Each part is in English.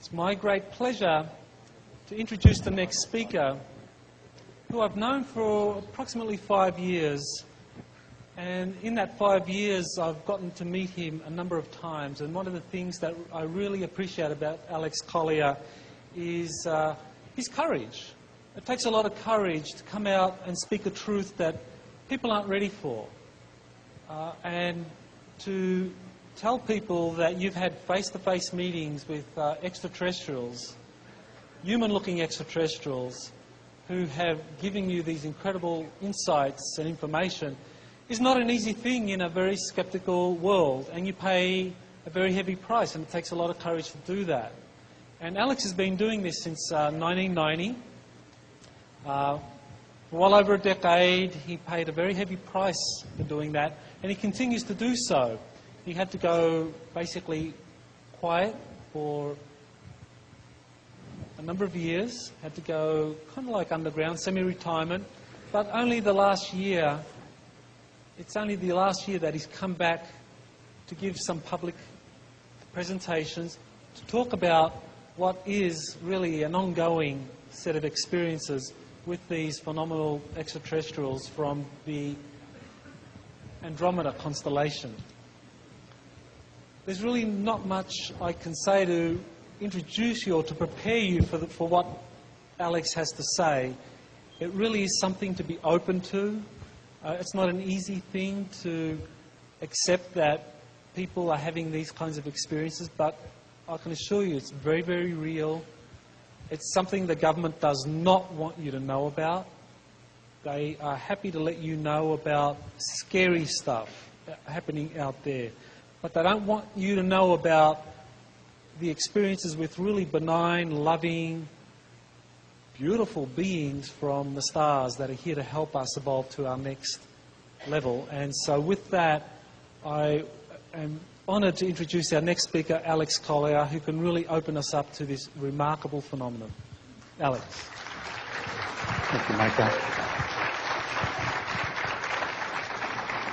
It's my great pleasure to introduce the next speaker, who I've known for approximately 5 years. And in that 5 years, I've gotten to meet him a number of times. And one of the things that I really appreciate about Alex Collier is his courage. It takes a lot of courage to come out and speak a truth that people aren't ready for. And to tell people that you've had face-to-face meetings with extraterrestrials, human-looking extraterrestrials, who have given you these incredible insights and information is not an easy thing in a very skeptical world, and you pay a very heavy price, and it takes a lot of courage to do that. And Alex has been doing this since 1990. For well over a decade, he paid a very heavy price for doing that, and he continues to do so. He had to go basically quiet for a number of years, had to go kind of like underground, semi-retirement, but only the last year, it's only the last year that he's come back to give some public presentations to talk about what is really an ongoing set of experiences with these phenomenal extraterrestrials from the Andromeda constellation. There's really not much I can say to introduce you or to prepare you for what Alex has to say. It really is something to be open to. It's not an easy thing to accept that people are having these kinds of experiences, but I can assure you it's very, very real. It's something the government does not want you to know about. They are happy to let you know about scary stuff happening out there, but they don't want you to know about the experiences with really benign, loving, beautiful beings from the stars that are here to help us evolve to our next level. And so with that, I am honoured to introduce our next speaker, Alex Collier, who can really open us up to this remarkable phenomenon. Alex. Thank you, Michael.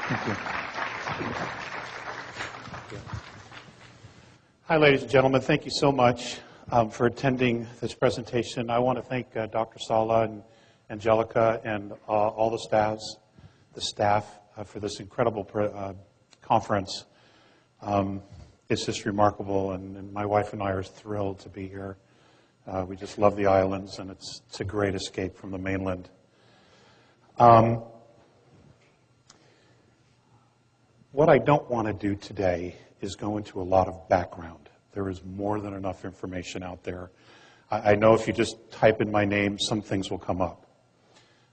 Thank you. Hi, ladies and gentlemen. Thank you so much for attending this presentation. I want to thank Dr. Sala and Angelica and all the staff for this incredible conference. It's just remarkable, and my wife and I are thrilled to be here. We just love the islands, and it's a great escape from the mainland. What I don't want to do today is go into a lot of background. There is more than enough information out there. I know if you just type in my name, some things will come up,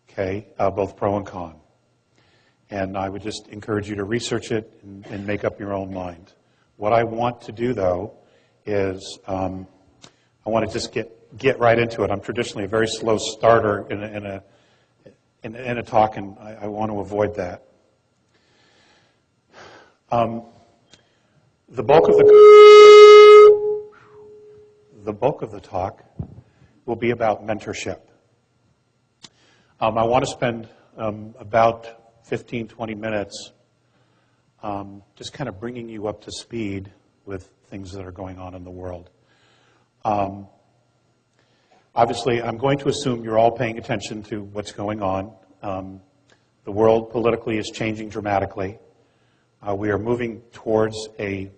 okay, both pro and con. And I would just encourage you to research it and make up your own mind. What I want to do, though, is I want to just get right into it. I'm traditionally a very slow starter in a talk, and I want to avoid that. The bulk of the talk will be about mentorship. I want to spend about 15, 20 minutes just kind of bringing you up to speed with things that are going on in the world. Obviously, I'm going to assume you're all paying attention to what's going on. The world politically is changing dramatically. We are moving towards a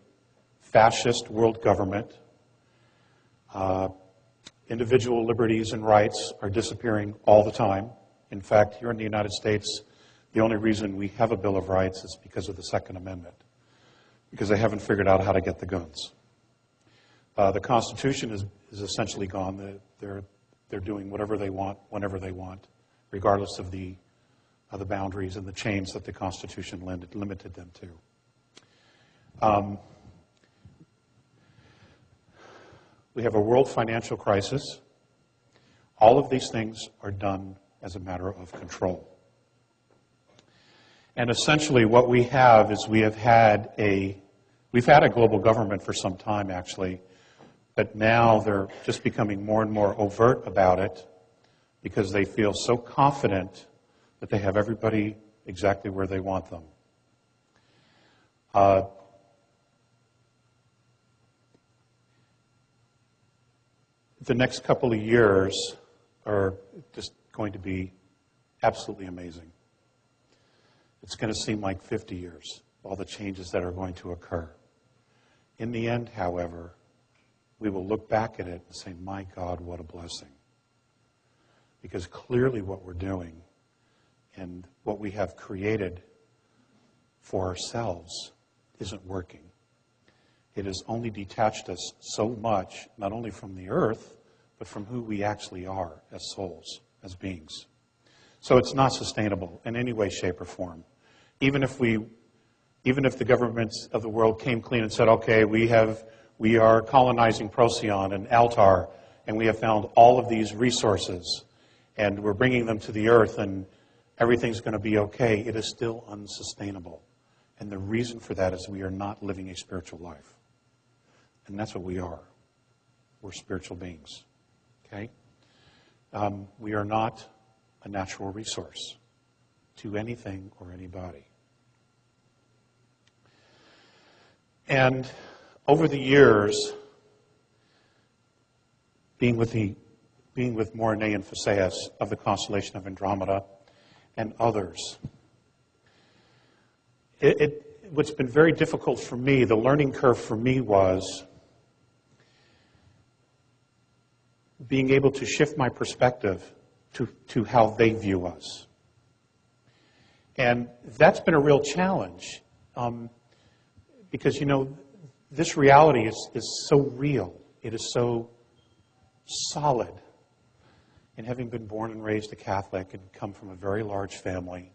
fascist world government. Individual liberties and rights are disappearing all the time. In fact, here in the United States, the only reason we have a Bill of Rights is because of the Second Amendment, because they haven't figured out how to get the guns. The Constitution is essentially gone. They're doing whatever they want, whenever they want, regardless of the boundaries and the chains that the Constitution limited them to. We have a world financial crisis. All of these things are done as a matter of control. And essentially what we have is we've had a global government for some time, actually, but now they're just becoming more and more overt about it because they feel so confident that they have everybody exactly where they want them. the next couple of years are just going to be absolutely amazing. It's going to seem like 50 years, all the changes that are going to occur. In the end, however, we will look back at it and say, my God, what a blessing. Because clearly what we're doing and what we have created for ourselves isn't working. It has only detached us so much, not only from the earth, but from who we actually are as souls, as beings. So it's not sustainable in any way, shape, or form. Even if the governments of the world came clean and said, okay, we are colonizing Procyon and Altar, and we have found all of these resources, and we're bringing them to the earth, and everything's going to be okay, it is still unsustainable. And the reason for that is we are not living a spiritual life. And that's what we are. We're spiritual beings. Okay? We are not a natural resource to anything or anybody. And over the years, being with Morine and Phaseus of the constellation of Andromeda and others, what's been very difficult for me, the learning curve for me was being able to shift my perspective to how they view us. And that's been a real challenge because, this reality is so real. It is so solid. And having been born and raised a Catholic and come from a very large family,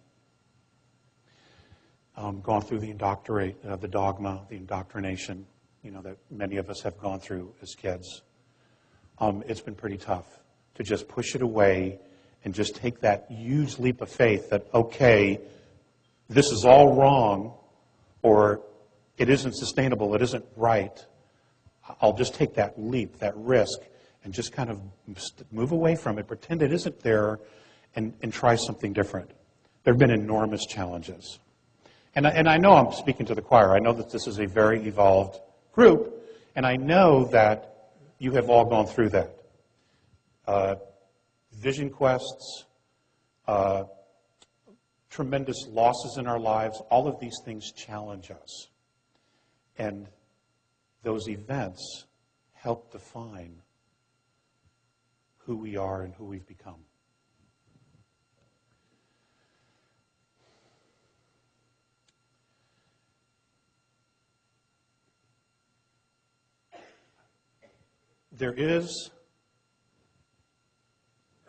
gone through the dogma, the indoctrination, that many of us have gone through as kids, it's been pretty tough to just push it away and just take that huge leap of faith that, okay, this is all wrong, or it isn't sustainable, it isn't right. I'll just take that leap, that risk, and just kind of move away from it, pretend it isn't there, and try something different. There have been enormous challenges. And I know I'm speaking to the choir. I know that this is a very evolved group, and I know that you have all gone through that. Vision quests, tremendous losses in our lives, all of these things challenge us. And those events help define who we are and who we've become.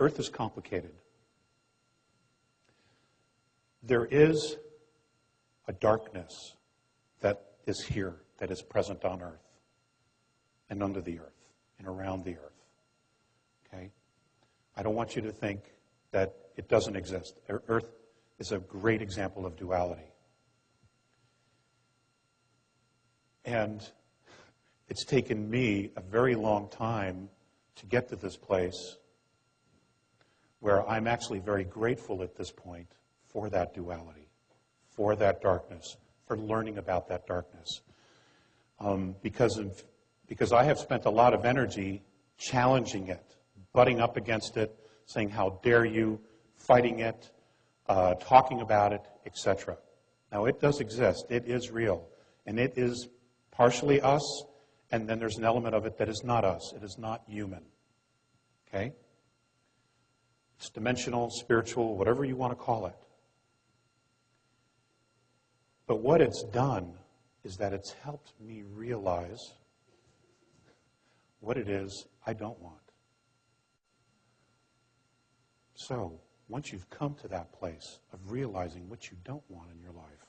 Earth is complicated. There is a darkness that is here, that is present on Earth, and under the Earth, and around the Earth. Okay? I don't want you to think that it doesn't exist. Earth is a great example of duality. And it's taken me a very long time to get to this place where I'm actually very grateful at this point for that duality, for that darkness, for learning about that darkness. Because I have spent a lot of energy challenging it, butting up against it, saying, how dare you, fighting it, talking about it, etc. Now, it does exist. It is real. And it is partially us, and then there's an element of it that is not us. It is not human. Okay? It's dimensional, spiritual, whatever you want to call it. But what it's done is that it's helped me realize what it is I don't want. So, once you've come to that place of realizing what you don't want in your life,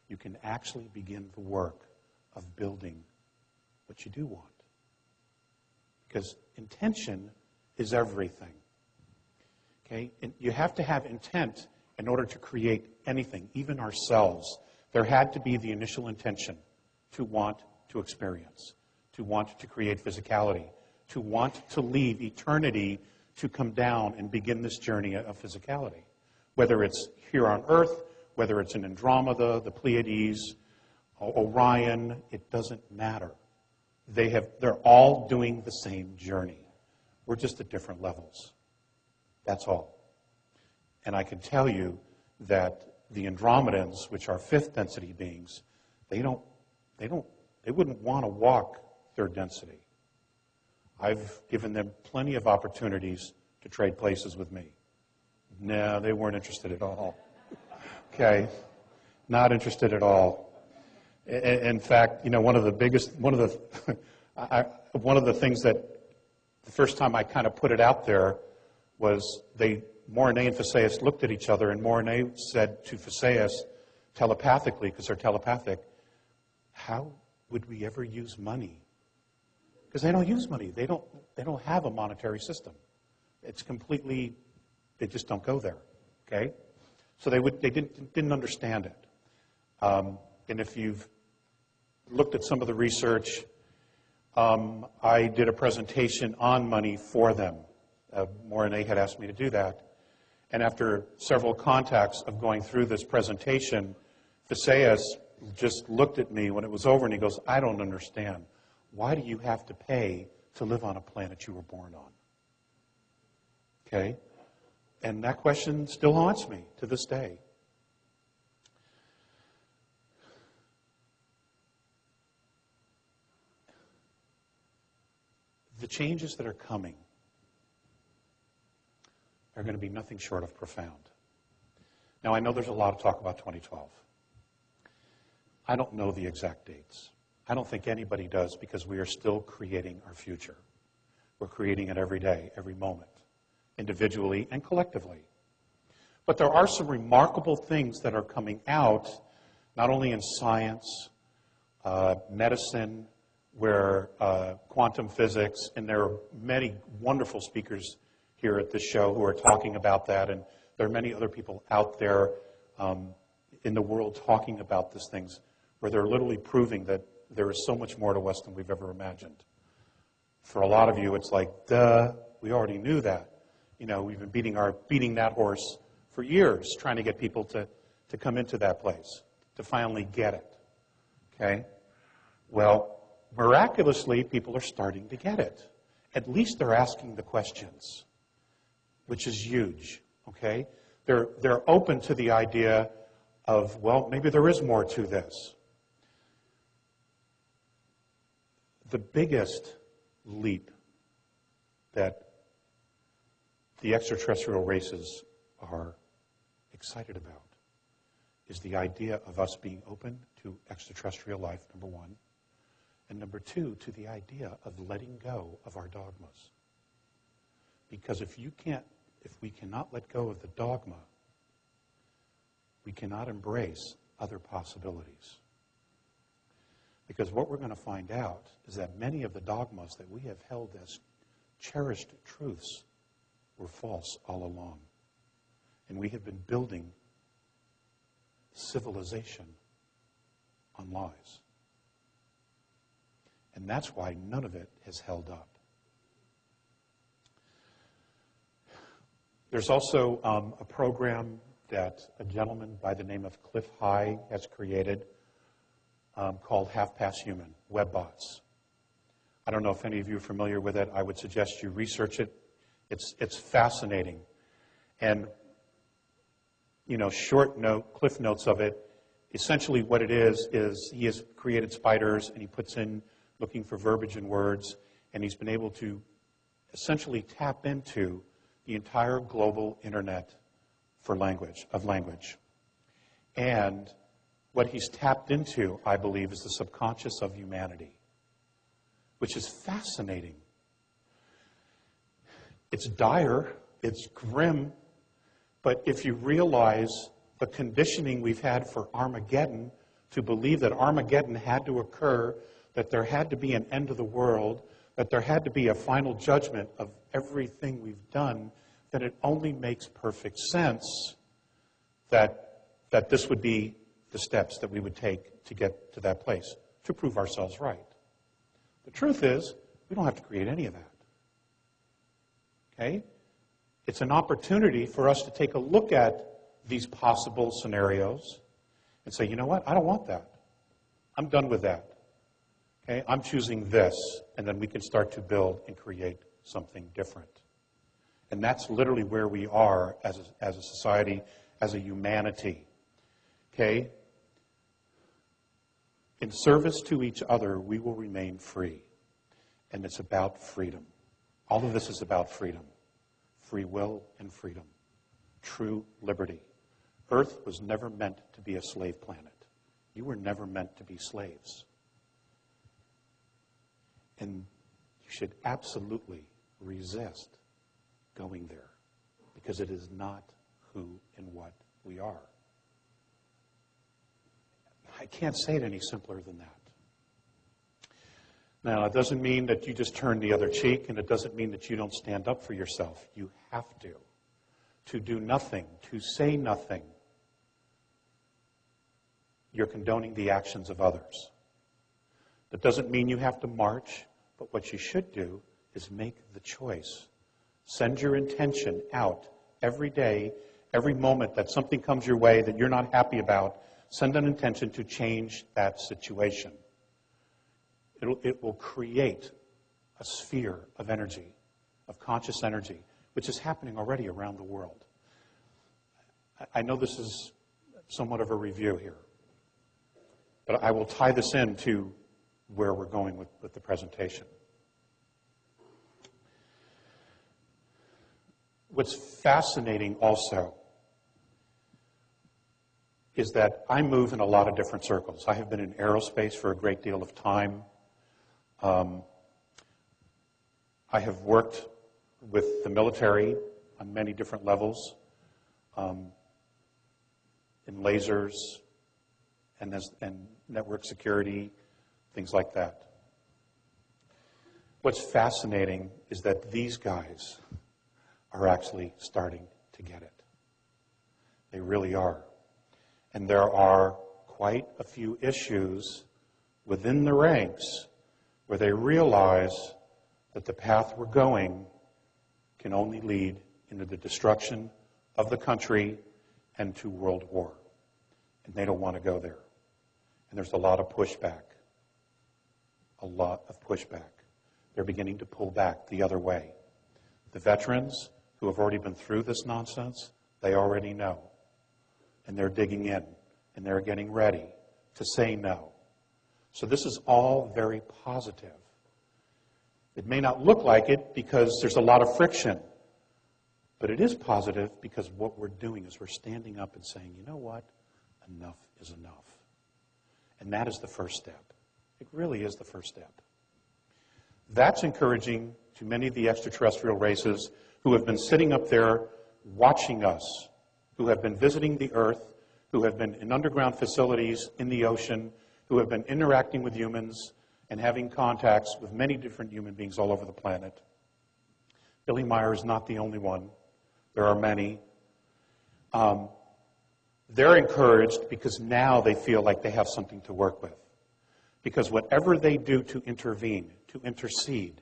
you can actually begin the work of building what you do want. Because intention is everything. Okay? And you have to have intent in order to create anything, even ourselves. There had to be the initial intention to want to experience, to want to create physicality, to want to leave eternity to come down and begin this journey of physicality. Whether it's here on Earth, whether it's in Andromeda, the Pleiades, Orion, it doesn't matter. They're all doing the same journey. We're just at different levels. That's all. And I can tell you that the Andromedans, which are fifth density beings, they wouldn't want to walk third density. I've given them plenty of opportunities to trade places with me. No, they weren't interested at all. Okay? Not interested at all. In fact, one of the things that the first time I kind of put it out there was Morine and Phaseus looked at each other, and Morine said to Phaseus telepathically, because they're telepathic, how would we ever use money? Because they don't use money. They don't have a monetary system. It's completely, they just don't go there. Okay? So they didn't understand it. And if you've looked at some of the research, I did a presentation on money for them. Morine had asked me to do that. And after several contacts of going through this presentation, Phaseus just looked at me when it was over and he goes, I don't understand. Why do you have to pay to live on a planet you were born on? Okay? And that question still haunts me to this day. The changes that are coming are going to be nothing short of profound. Now, I know there's a lot of talk about 2012. I don't know the exact dates. I don't think anybody does, because we are still creating our future. We're creating it every day, every moment, individually and collectively. But there are some remarkable things that are coming out, not only in science, medicine, where quantum physics, and there are many wonderful speakers here at this show who are talking about that, and there are many other people out there in the world talking about these things, where they're literally proving that there is so much more to us than we've ever imagined. For a lot of you, it's like, duh, we already knew that. We've been beating that horse for years, trying to get people to come into that place, to finally get it. Okay? Well, miraculously, people are starting to get it. At least they're asking the questions, which is huge. Okay? They're open to the idea of, well, maybe there is more to this. The biggest leap that the extraterrestrial races are excited about is the idea of us being open to extraterrestrial life, number one, and number two, to the idea of letting go of our dogmas. Because if we cannot let go of the dogma, we cannot embrace other possibilities. Because what we're going to find out is that many of the dogmas that we have held as cherished truths were false all along. And we have been building civilization on lies. And that's why none of it has held up. There's also a program that a gentleman by the name of Cliff High has created called Half Past Human, WebBots. I don't know if any of you are familiar with it. I would suggest you research it. It's fascinating. And, cliff notes of it, essentially what it is he has created spiders and he puts in looking for verbiage and words, and he's been able to essentially tap into the entire global internet of language. And what he's tapped into, I believe, is the subconscious of humanity, which is fascinating. It's dire, it's grim, but if you realize the conditioning we've had for Armageddon, to believe that Armageddon had to occur, that there had to be an end of the world, that there had to be a final judgment of everything we've done, then it only makes perfect sense that this would be the steps that we would take to get to that place, to prove ourselves right. The truth is, we don't have to create any of that. Okay? It's an opportunity for us to take a look at these possible scenarios and say, you know what? I don't want that. I'm done with that. Okay? I'm choosing this, and then we can start to build and create something different. And that's literally where we are as a society, as a humanity. Okay? In service to each other, we will remain free. And it's about freedom. All of this is about freedom. Free will and freedom. True liberty. Earth was never meant to be a slave planet. You were never meant to be slaves. And you should absolutely resist going there, because it is not who and what we are. I can't say it any simpler than that. Now, it doesn't mean that you just turn the other cheek, and it doesn't mean that you don't stand up for yourself. You have to. To do nothing, to say nothing, you're condoning the actions of others. That doesn't mean you have to march, but what you should do is make the choice. Send your intention out every day, every moment that something comes your way that you're not happy about. Send an intention to change that situation. It will create a sphere of energy, of conscious energy, which is happening already around the world. I know this is somewhat of a review here, but I will tie this into where we're going with the presentation. What's fascinating also is that I move in a lot of different circles. I have been in aerospace for a great deal of time. I have worked with the military on many different levels, in lasers and network security, things like that. What's fascinating is that these guys are actually starting to get it. They really are. And there are quite a few issues within the ranks where they realize that the path we're going can only lead into the destruction of the country and to world war. And they don't want to go there. And there's a lot of pushback. A lot of pushback. They're beginning to pull back the other way. The veterans who have already been through this nonsense, they already know. And they're digging in, and they're getting ready to say no. So this is all very positive. It may not look like it because there's a lot of friction, but it is positive because what we're doing is we're standing up and saying, you know what? Enough is enough. And that is the first step. It really is the first step. That's encouraging to many of the extraterrestrial races who have been sitting up there watching us, who have been visiting the Earth, who have been in underground facilities in the ocean, who have been interacting with humans and having contacts with many different human beings all over the planet. Billy Meyer is not the only one. There are many. They're encouraged because now they feel like they have something to work with. Because whatever they do to intervene, to intercede,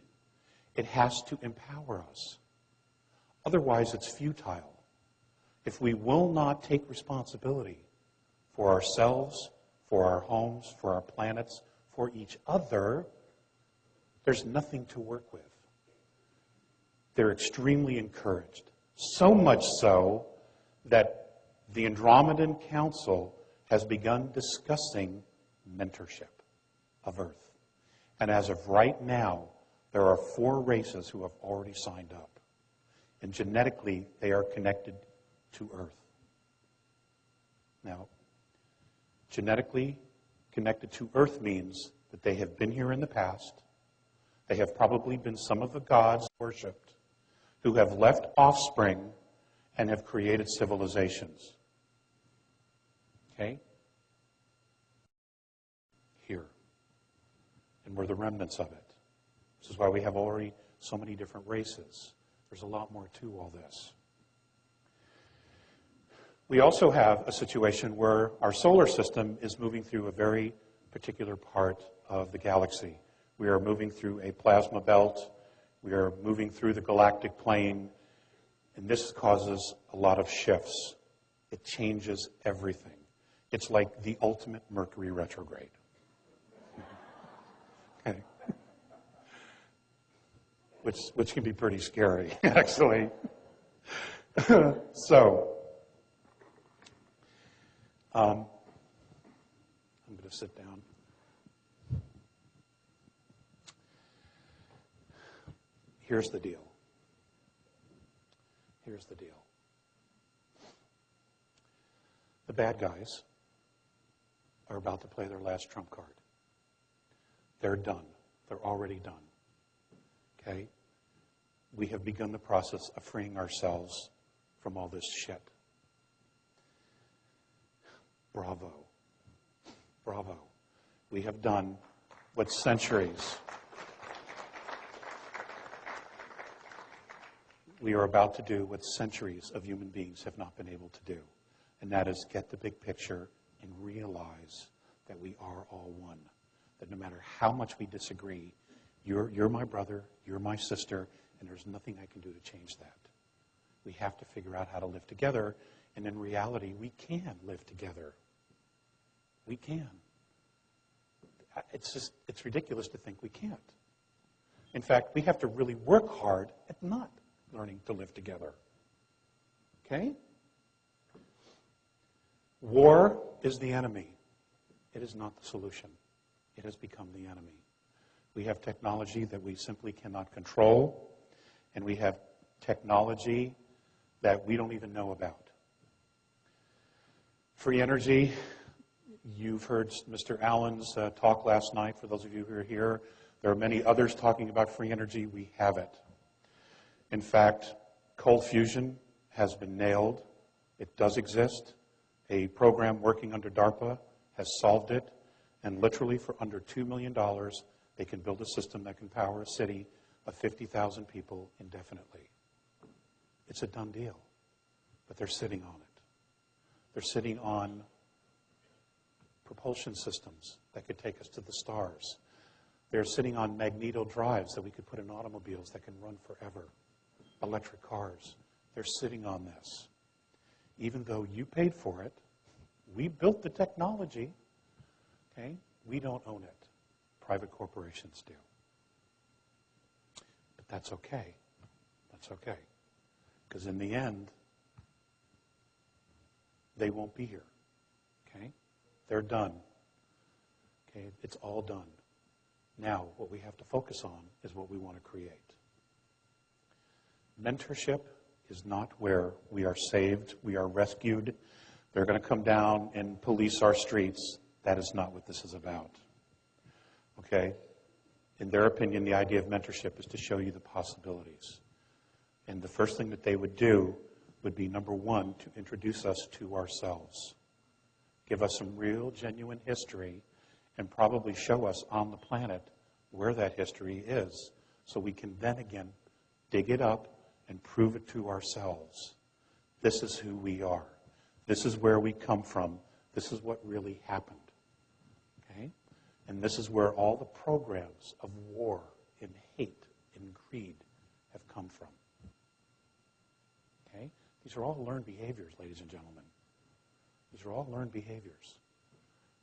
it has to empower us. Otherwise, it's futile. If we will not take responsibility for ourselves, for our homes, for our planets, for each other, there's nothing to work with. They're extremely encouraged. So much so that the Andromedan Council has begun discussing mentorship of Earth. And as of right now, there are 4 races who have already signed up. And genetically, they are connected to Earth. Now, genetically connected to Earth means that they have been here in the past. They have probably been some of the gods worshipped who have left offspring and have created civilizations. Okay? Here. And we're the remnants of it. This is why we have already so many different races. There's a lot more to all this. We also have a situation where our solar system is moving through a very particular part of the galaxy. We are moving through a plasma belt. We are moving through the galactic plane. And this causes a lot of shifts. It changes everything. It's like the ultimate Mercury retrograde. Okay. which can be pretty scary, actually. So, I'm going to sit down. Here's the deal. Here's the deal. The bad guys are about to play their last trump card. They're done. They're already done. Okay? We have begun the process of freeing ourselves from all this shit. Bravo. Bravo. We have done what centuries we are about to do, what centuries of human beings have not been able to do. And that is get the big picture and realize that we are all one. That no matter how much we disagree, you're my brother, you're my sister, and there's nothing I can do to change that. We have to figure out how to live together, and in reality, we can live together. We can. It's ridiculous to think we can't. In fact, we have to really work hard at not learning to live together. Okay? War is the enemy. It is not the solution. It has become the enemy. We have technology that we simply cannot control, and we have technology that we don't even know about. Free energy, you've heard Mr. Allen's talk last night, for those of you who are here. There are many others talking about free energy. We have it. In fact, cold fusion has been nailed. It does exist. A program working under DARPA has solved it, and literally for under $2 million, they can build a system that can power a city of 50,000 people indefinitely. It's a done deal, but they're sitting on it. They're sitting on propulsion systems that could take us to the stars. They're sitting on magneto drives that we could put in automobiles that can run forever. Electric cars. They're sitting on this. Even though you paid for it, we built the technology, okay? We don't own it. Private corporations do. But that's okay. That's okay. Because in the end, they won't be here, okay? They're done. Okay, it's all done. Now, what we have to focus on is what we want to create. Mentorship is not where we are saved, we are rescued. They're going to come down and police our streets. That is not what this is about. Okay? In their opinion, the idea of mentorship is to show you the possibilities. And the first thing that they would do would be, number one, to introduce us to ourselves. Give us some real, genuine history, and probably show us on the planet where that history is, so we can then again dig it up and prove it to ourselves. This is who we are. This is where we come from. This is what really happened. Okay? And this is where all the programs of war and hate and greed have come from. Okay? These are all learned behaviors, ladies and gentlemen. These are all learned behaviors.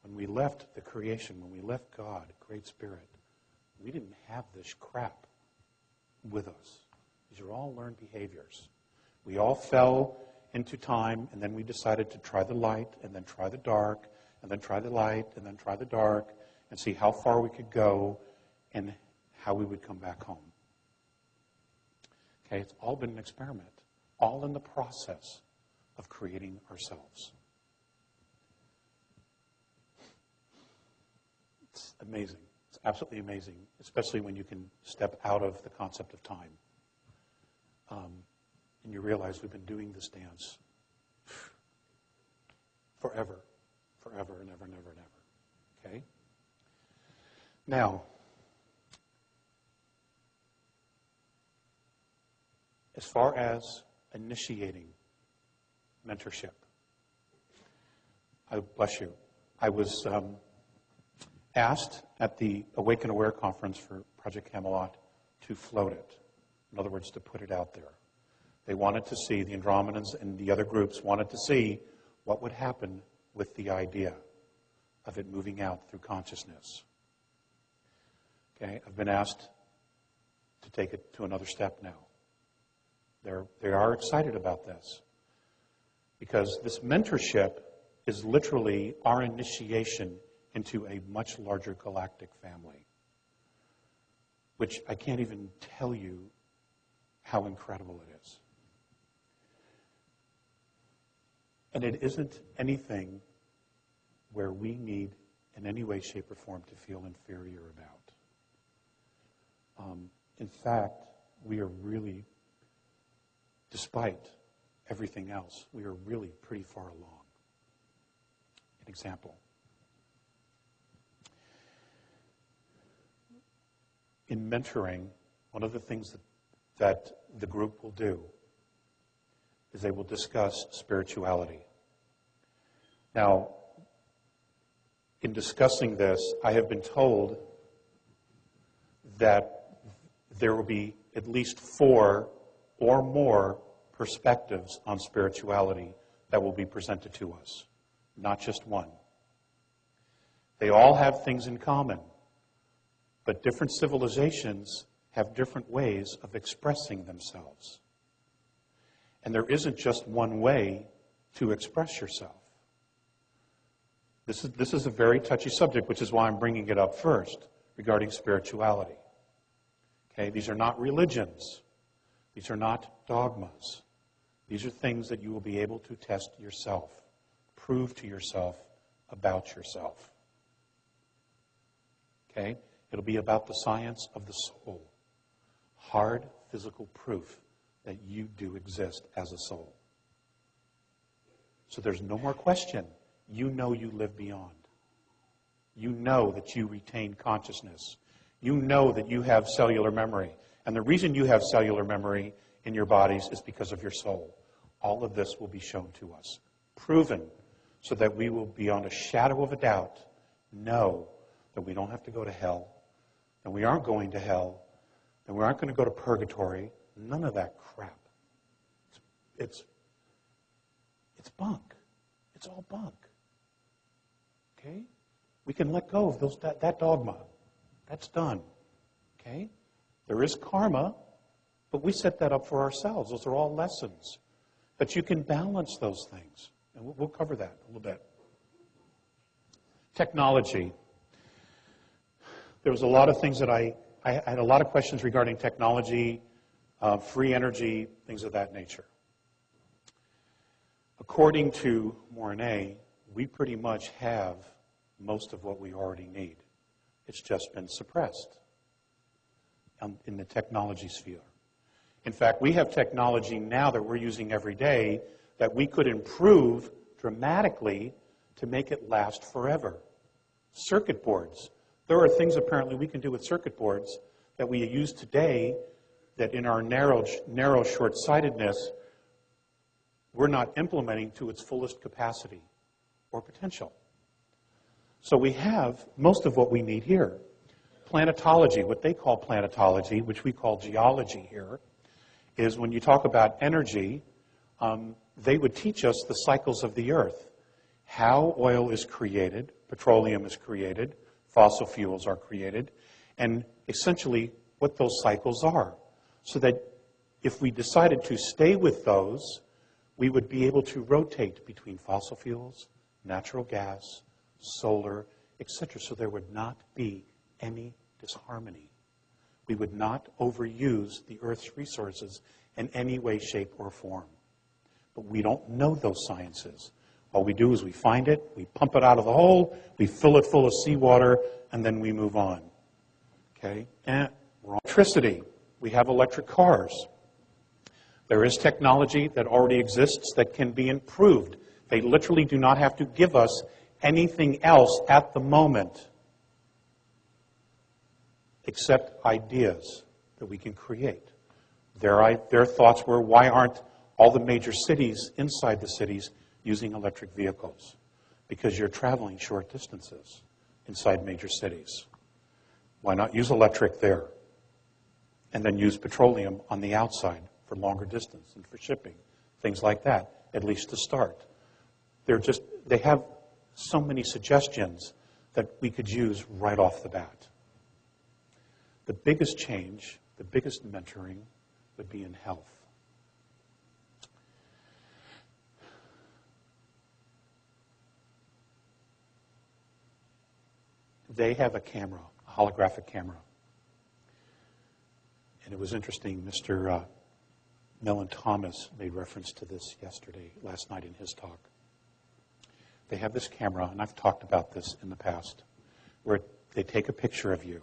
When we left the creation, when we left God, Great Spirit, we didn't have this crap with us. These are all learned behaviors. We all fell into time, and then we decided to try the light, and then try the dark, and then try the light, and then try the dark, and see how far we could go and how we would come back home. Okay, it's all been an experiment, all in the process of creating ourselves. It's amazing. It's absolutely amazing, especially when you can step out of the concept of time. And you realize we've been doing this dance forever and ever and ever and ever. Okay? Now, as far as initiating mentorship, bless you, I was asked at the Awake and Aware conference for Project Camelot to float it. In other words, to put it out there. They wanted to see, the Andromedans and the other groups wanted to see what would happen with the idea of it moving out through consciousness. Okay, I've been asked to take it to another step now. They are excited about this because this mentorship is literally our initiation into a much larger galactic family, which I can't even tell you how incredible it is. And it isn't anything where we need in any way, shape, or form to feel inferior about. In fact, we are really, despite everything else, we are really pretty far along. An example. In mentoring, one of the things that the group will do is they will discuss spirituality. Now, in discussing this, I have been told that there will be at least 4 or more perspectives on spirituality that will be presented to us, not just one. They all have things in common, but different civilizations have different ways of expressing themselves. And there isn't just one way to express yourself. This is a very touchy subject, which is why I'm bringing it up first, regarding spirituality. Okay, these are not religions. These are not dogmas. These are things that you will be able to test yourself, prove to yourself about yourself. Okay? It'll be about the science of the soul. Hard physical proof that you do exist as a soul. So there's no more question. You know you live beyond. You know that you retain consciousness. You know that you have cellular memory. And the reason you have cellular memory in your bodies is because of your soul. All of this will be shown to us, proven, so that we will, beyond a shadow of a doubt, know that we don't have to go to hell, and we aren't going to hell, and we aren't going to go to purgatory. None of that crap. It's bunk. It's all bunk. Okay? We can let go of that dogma. That's done. Okay? There is karma, but we set that up for ourselves. Those are all lessons. But you can balance those things. And we'll cover that a little bit. Technology. There was a lot of things that I had a lot of questions regarding technology, free energy, things of that nature. According to Mornay, we pretty much have most of what we already need. It's just been suppressed in the technology sphere. In fact, we have technology now that we're using every day that we could improve dramatically to make it last forever. Circuit boards. There are things apparently we can do with circuit boards that we use today that in our narrow short-sightedness, we're not implementing to its fullest capacity or potential. So we have most of what we need here. Planetology, what they call planetology, which we call geology here, is when you talk about energy, they would teach us the cycles of the earth, how oil is created, petroleum is created, fossil fuels are created, and essentially what those cycles are. So that if we decided to stay with those, we would be able to rotate between fossil fuels, natural gas, solar, etc. So there would not be any disharmony. We would not overuse the Earth's resources in any way, shape, or form. But we don't know those sciences. All we do is we find it, we pump it out of the hole, we fill it full of seawater, and then we move on. Okay? And we're on electricity. We have electric cars. There is technology that already exists that can be improved. They literally do not have to give us anything else at the moment except ideas that we can create. Their thoughts were, why aren't all the major cities inside the cities using electric vehicles? Because you're traveling short distances inside major cities. Why not use electric there? And then use petroleum on the outside for longer distance and for shipping, things like that, at least to start. They have so many suggestions that we could use right off the bat. The biggest change the biggest mentoring would be in health. They have a camera, a holographic camera. And it was interesting, Mr. Mellon Thomas made reference to this last night in his talk. They have this camera, and I've talked about this in the past, where they take a picture of you,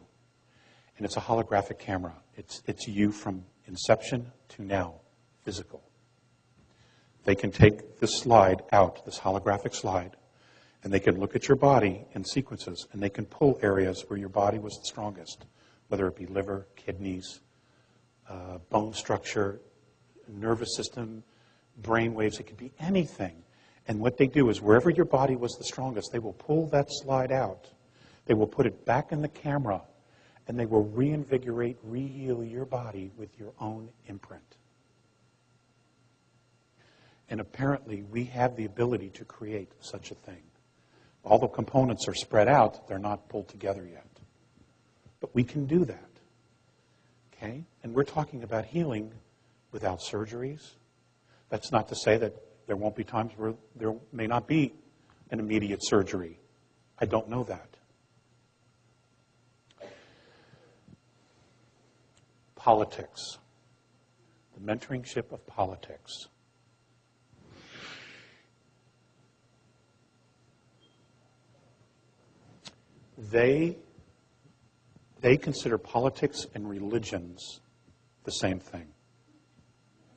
and it's a holographic camera. It's you from inception to now, physical. They can take this slide out, this holographic slide, and they can look at your body in sequences, and they can pull areas where your body was the strongest, whether it be liver, kidneys, bone structure, nervous system, brain waves. It could be anything. And what they do is wherever your body was the strongest, they will pull that slide out. They will put it back in the camera, and they will reinvigorate, re-heal your body with your own imprint. And apparently, we have the ability to create such a thing. All the components are spread out. They're not pulled together yet. But we can do that. Okay? And we're talking about healing without surgeries. That's not to say that there won't be times where there may not be an immediate surgery. I don't know that. Politics. The mentoringship of politics. They consider politics and religions the same thing.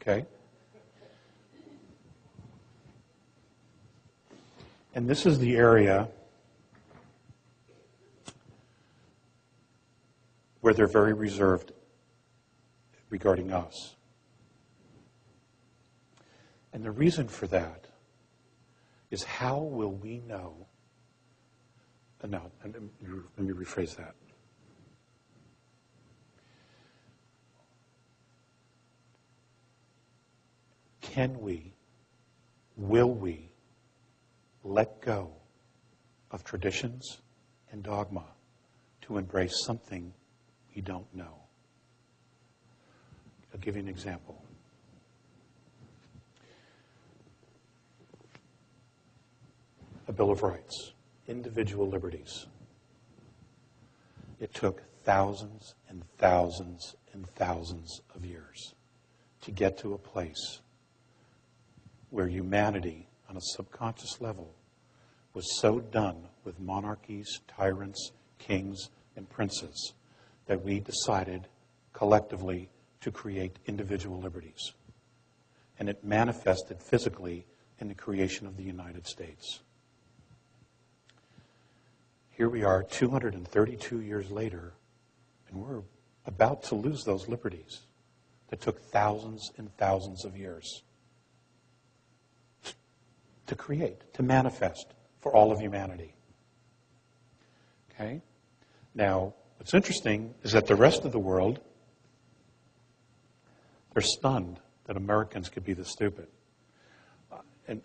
Okay? And this is the area where they're very reserved regarding us. And the reason for that is, how will we know? No, let me rephrase that. Can we, will we, let go of traditions and dogma to embrace something we don't know? I'll give you an example. A Bill of Rights, individual liberties. It took thousands and thousands and thousands of years to get to a place where humanity, on a subconscious level, was so done with monarchies, tyrants, kings, and princes that we decided collectively to create individual liberties. And it manifested physically in the creation of the United States. Here we are 232 years later, and we're about to lose those liberties that took thousands and thousands of years to create, to manifest for all of humanity. Okay? Now, what's interesting is that the rest of the world, they're stunned that Americans could be this stupid.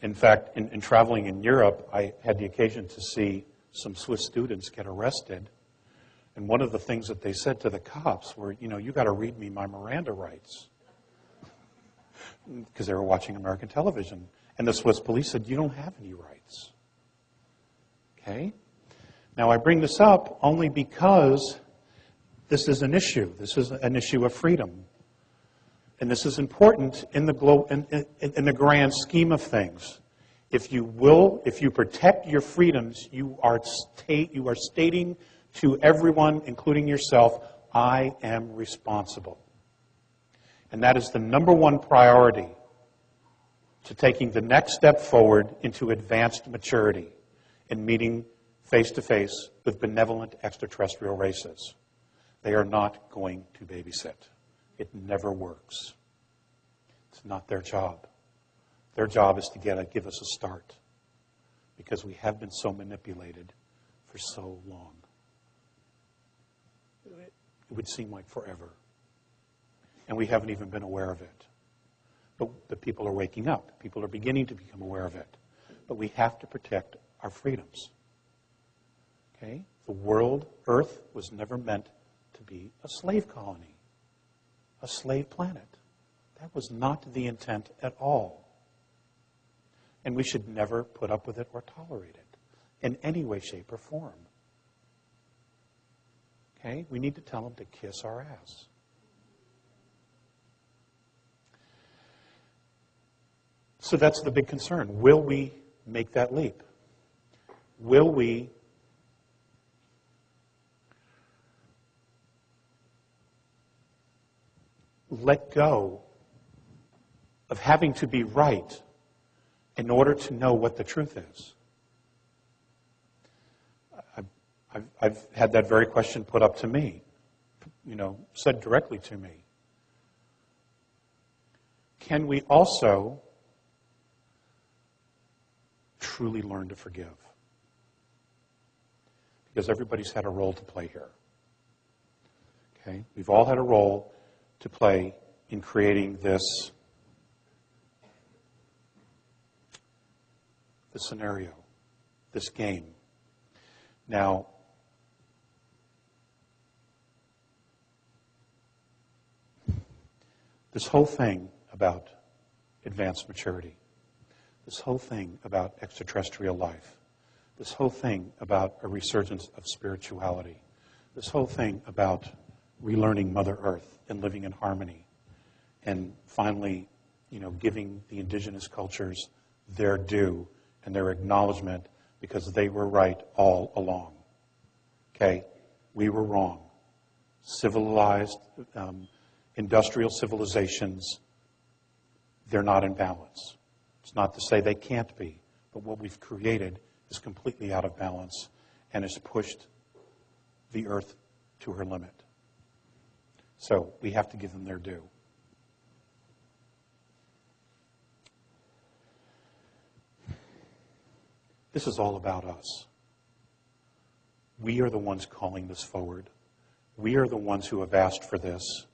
In fact, in traveling in Europe, I had the occasion to see some Swiss students get arrested. And one of the things that they said to the cops were, you got to read me my Miranda rights. Because they were watching American television. And the Swiss police said, you don't have any rights. Okay? Now, I bring this up only because this is an issue. This is an issue of freedom. And this is important in the grand scheme of things. If you protect your freedoms, you are stating to everyone, including yourself, I am responsible. And that is the number one priority to taking the next step forward into advanced maturity and meeting face-to-face with benevolent extraterrestrial races. They are not going to babysit. It never works. It's not their job. Their job is to give us a start, because we have been so manipulated for so long. It would seem like forever. And we haven't even been aware of it. But the people are waking up. People are beginning to become aware of it. But we have to protect our freedoms. Okay? The world, Earth, was never meant to be a slave colony. a slave planet. That was not the intent at all. And we should never put up with it or tolerate it in any way, shape, or form. Okay? We need to tell them to kiss our ass. So that's the big concern. Will we make that leap? Will we let go of having to be right in order to know what the truth is? I've had that very question put up to me, said directly to me. Can we also truly learn to forgive? Because everybody's had a role to play here. Okay? We've all had a role to play in creating this scenario, this game. Now, this whole thing about advanced maturity, this whole thing about extraterrestrial life, this whole thing about a resurgence of spirituality, this whole thing about relearning Mother Earth and living in harmony, and finally, giving the indigenous cultures their due and their acknowledgement because they were right all along. Okay? We were wrong. Civilized, industrial civilizations, they're not in balance. It's not to say they can't be, but what we've created is completely out of balance and has pushed the earth to her limit. So we have to give them their due. This is all about us. We are the ones calling this forward. We are the ones who have asked for this.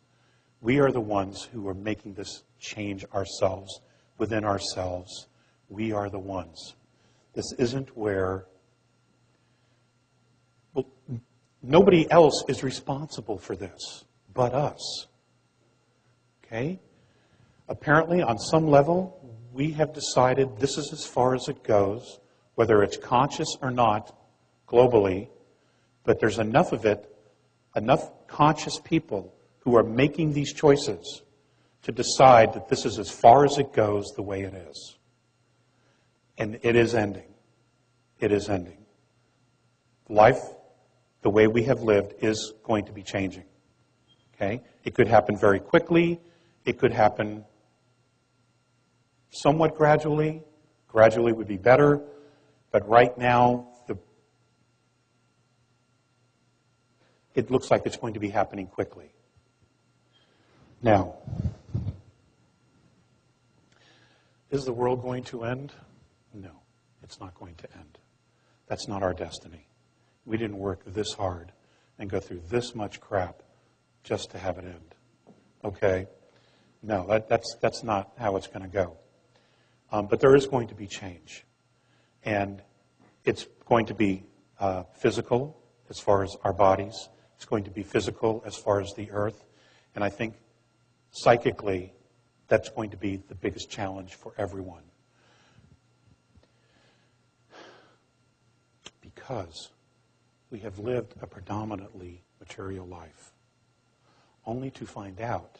We are the ones who are making this change ourselves, within ourselves. We are the ones. This isn't where... nobody else is responsible for this but us. Okay? Apparently, on some level, we have decided this is as far as it goes, whether it's conscious or not, globally, but there's enough of it, enough conscious people who are making these choices to decide that this is as far as it goes the way it is. And it is ending. It is ending. Life, the way we have lived, is going to be changing. Okay? It could happen very quickly. It could happen somewhat gradually. Gradually would be better. But right now, it looks like it's going to be happening quickly. Now, is the world going to end? No, it's not going to end. That's not our destiny. We didn't work this hard and go through this much crap just to have it end. Okay? No, that's not how it's going to go. But there is going to be change. And it's going to be physical as far as our bodies. It's going to be physical as far as the earth. And I think psychically, that's going to be the biggest challenge for everyone. Because we have lived a predominantly material life, only to find out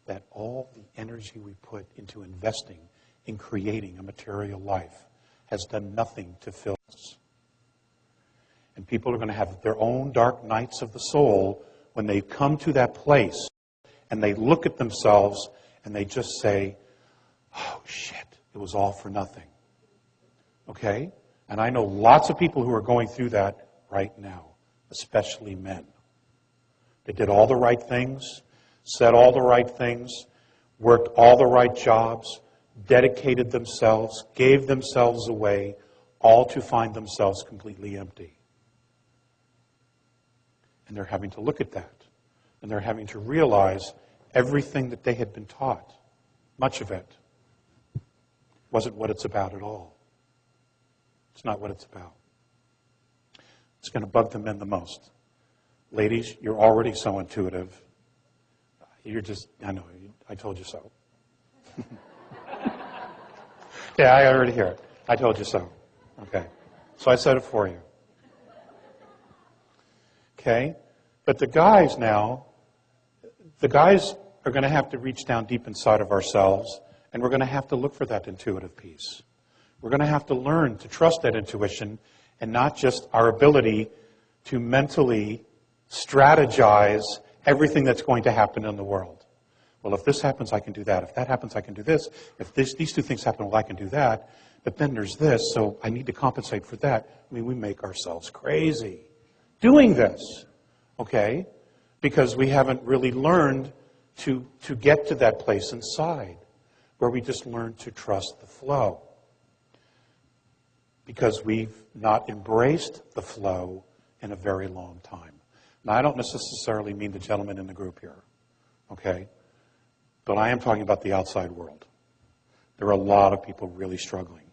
that all the energy we put into investing in creating a material life has done nothing to fill us. And people are going to have their own dark nights of the soul when they come to that place and they look at themselves and they just say, oh, shit, it was all for nothing. Okay? And I know lots of people who are going through that right now, especially men. They did all the right things, said all the right things, worked all the right jobs, dedicated themselves, gave themselves away, all to find themselves completely empty. And they're having to look at that. And they're having to realize everything that they had been taught, much of it, wasn't what it's about at all. It's not what it's about. It's going to bug the men the most. Ladies, you're already so intuitive. You're just, I know, I told you so. Yeah, I already hear it. I told you so. Okay. So I said it for you. Okay? But the guys are going to have to reach down deep inside of ourselves, and we're going to have to look for that intuitive peace. We're going to have to learn to trust that intuition and not just our ability to mentally strategize everything that's going to happen in the world. Well, if this happens, I can do that. If that happens, I can do this. If these two things happen, well, I can do that. But then there's this, so I need to compensate for that. I mean, we make ourselves crazy doing this, okay? Because we haven't really learned to get to that place inside where we just learn to trust the flow. Because we've not embraced the flow in a very long time. Now, I don't necessarily mean the gentleman in the group here, okay? But I am talking about the outside world. There are a lot of people really struggling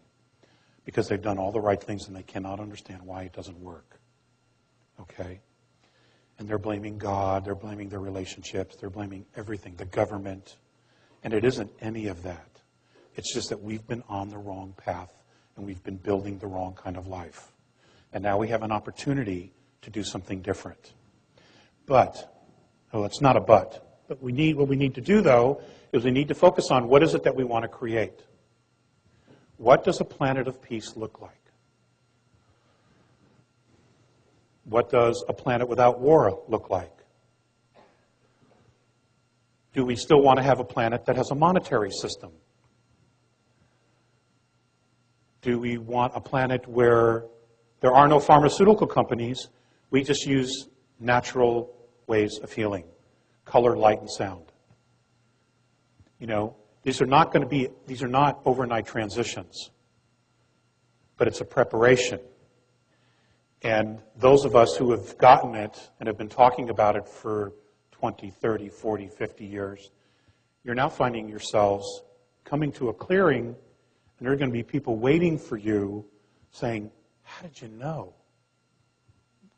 because they've done all the right things and they cannot understand why it doesn't work, okay? And they're blaming God, they're blaming their relationships, they're blaming everything, the government. And it isn't any of that. It's just that we've been on the wrong path and we've been building the wrong kind of life. And now we have an opportunity to do something different. But, well, it's not a but. But what we need to do, though, is we need to focus on what is it that we want to create. What does a planet of peace look like? What does a planet without war look like? Do we still want to have a planet that has a monetary system? Do we want a planet where there are no pharmaceutical companies? We just use natural ways of healing. Color, light, and sound. You know, these are not overnight transitions, but it's a preparation. And those of us who have gotten it and have been talking about it for 20, 30, 40, 50 years, you're now finding yourselves coming to a clearing, and there are going to be people waiting for you saying, how did you know?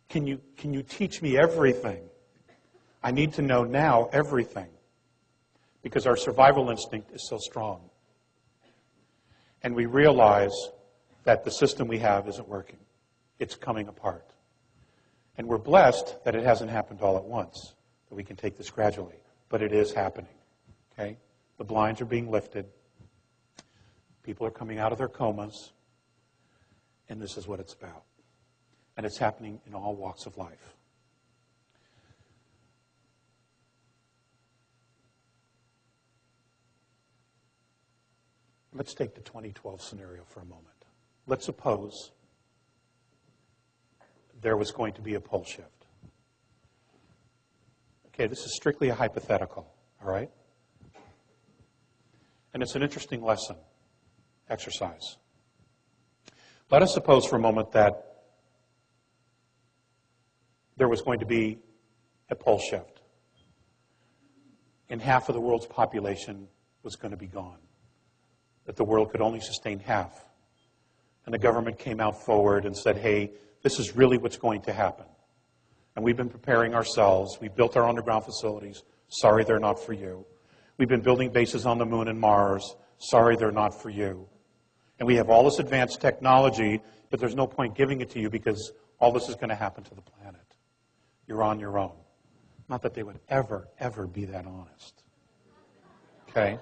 Can you teach me everything? I need to know now everything because our survival instinct is so strong. And we realize that the system we have isn't working. It's coming apart. And we're blessed that it hasn't happened all at once, that we can take this gradually. But it is happening. Okay? The blinds are being lifted. People are coming out of their comas. And this is what it's about. And it's happening in all walks of life. Let's take the 2012 scenario for a moment. Let's suppose there was going to be a pole shift. Okay, this is strictly a hypothetical, all right? And it's an interesting lesson, exercise. Let us suppose for a moment that there was going to be a pole shift, and half of the world's population was going to be gone, that the world could only sustain half. And the government came out forward and said, hey, this is really what's going to happen. And we've been preparing ourselves. We've built our underground facilities. Sorry, they're not for you. We've been building bases on the moon and Mars. Sorry, they're not for you. And we have all this advanced technology, but there's no point giving it to you because all this is going to happen to the planet. You're on your own. Not that they would ever, ever be that honest. Okay?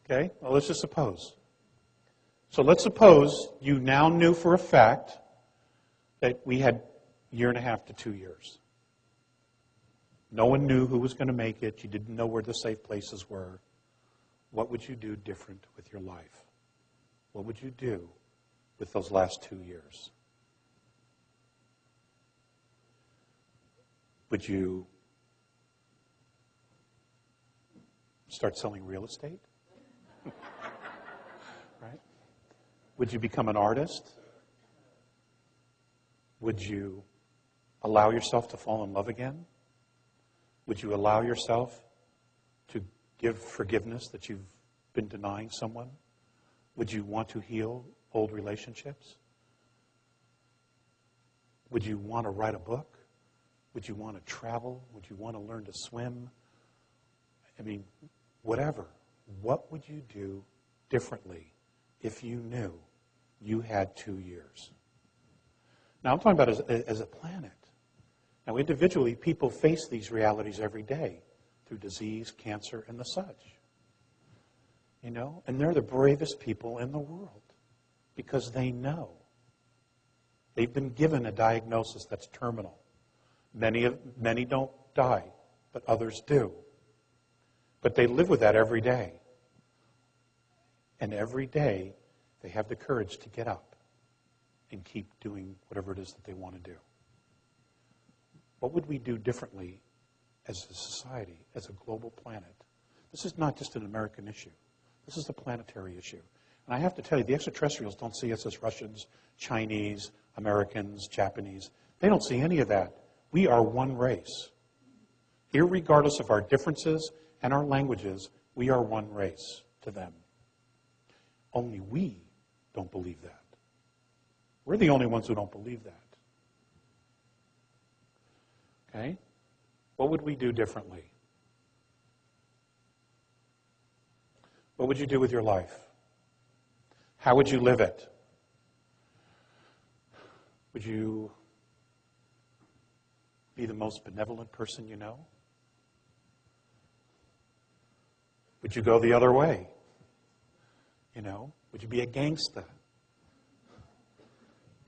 Okay? Well, let's just suppose. So let's suppose you now knew for a fact that we had a year and a half to 2 years. No one knew who was going to make it. You didn't know where the safe places were. What would you do different with your life? What would you do with those last 2 years? Would you start selling real estate? Right? Would you become an artist? Would you allow yourself to fall in love again? Would you allow yourself to give forgiveness that you've been denying someone? Would you want to heal old relationships? Would you want to write a book? Would you want to travel? Would you want to learn to swim? I mean, whatever. What would you do differently if you knew you had 2 years? Now, I'm talking about as a planet. Now, individually, people face these realities every day through disease, cancer, and the such. You know, and they're the bravest people in the world because they know. They've been given a diagnosis that's terminal. Many don't die, but others do. But they live with that every day. And every day, they have the courage to get up and keep doing whatever it is that they want to do. What would we do differently as a society, as a global planet? This is not just an American issue. This is a planetary issue. And I have to tell you, the extraterrestrials don't see us as Russians, Chinese, Americans, Japanese. They don't see any of that. We are one race. Irregardless of our differences and our languages, we are one race to them. Only we don't believe that. We're the only ones who don't believe that. Okay? What would we do differently? What would you do with your life? How would you live it? Would you be the most benevolent person you know? Would you go the other way? You know, would you be a gangster?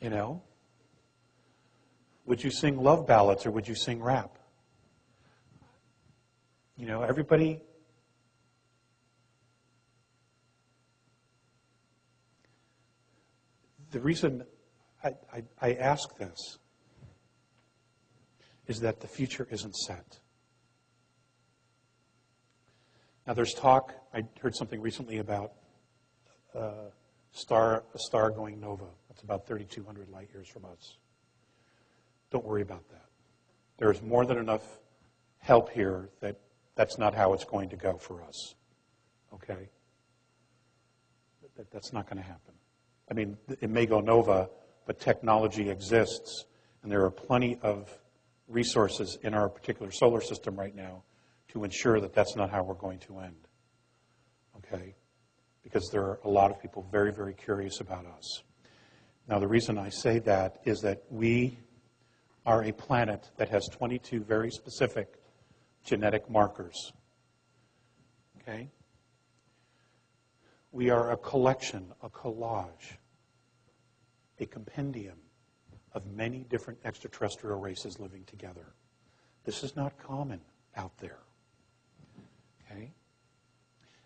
You know? Would you sing love ballads or would you sing rap? You know, everybody... The reason I ask this is that the future isn't set. Now there's talk, I heard something recently about a star going nova. That's about 3,200 light years from us. Don't worry about that. There's more than enough help here that that's not how it's going to go for us. Okay? That's not going to happen. I mean, it may go nova, but technology exists, and there are plenty of resources in our particular solar system right now to ensure that that's not how we're going to end. Okay? Because there are a lot of people very, very curious about us. Now, the reason I say that is that we are a planet that has 22 very specific genetic markers. Okay? We are a collection, a collage, a compendium of many different extraterrestrial races living together. This is not common out there. Okay?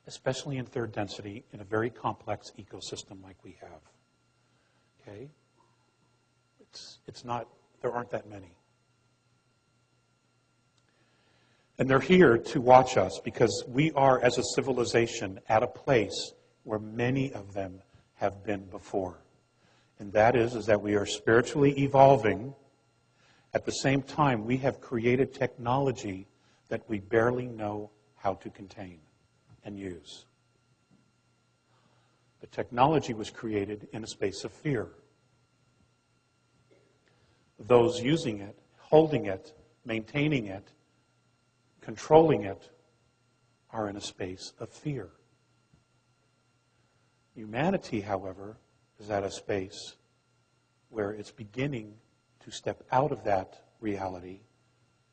Especially in third density in a very complex ecosystem like we have. Okay? It's not, there aren't that many. And they're here to watch us because we are, as a civilization, at a place where many of them have been before. And that is that we are spiritually evolving. At the same time, we have created technology that we barely know how to contain and use. The technology was created in a space of fear. Those using it, holding it, maintaining it, controlling it, are in a space of fear. Humanity, however, is at a space where it's beginning to step out of that reality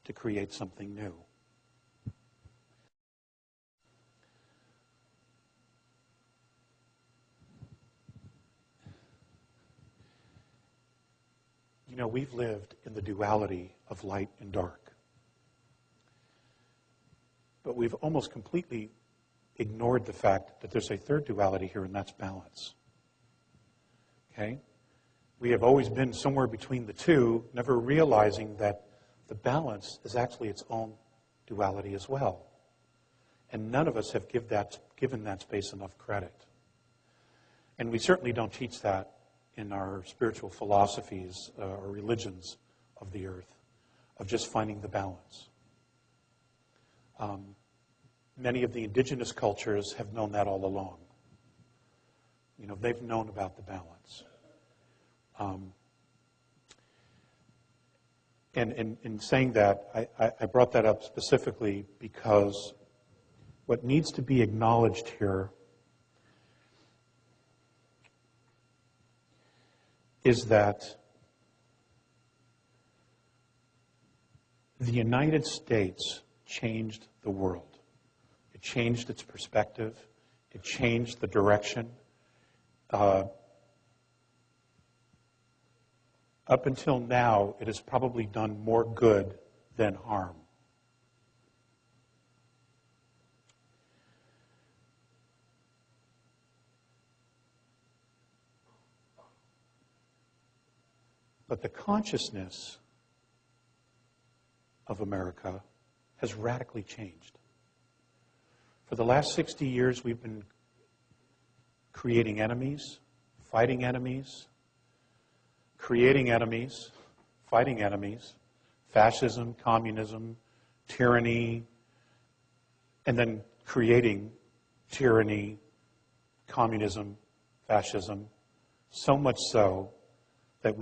to create something new. You know, we've lived in the duality of light and dark. But we've almost completely ignored the fact that there's a third duality here, and that's balance. Okay? We have always been somewhere between the two, never realizing that the balance is actually its own duality as well. And none of us have given that space enough credit. And we certainly don't teach that in our spiritual philosophies or religions of the earth, of just finding the balance. Many of the indigenous cultures have known that all along. You know, they've known about the balance. And in saying that, I brought that up specifically because what needs to be acknowledged here is that the United States changed the world. It changed its perspective. It changed the direction. Up until now, it has probably done more good than harm. But the consciousness of America has radically changed. For the last 60 years, we've been creating enemies, fighting enemies, creating enemies, fighting enemies, fascism, communism, tyranny, and then creating tyranny, communism, fascism, so much so that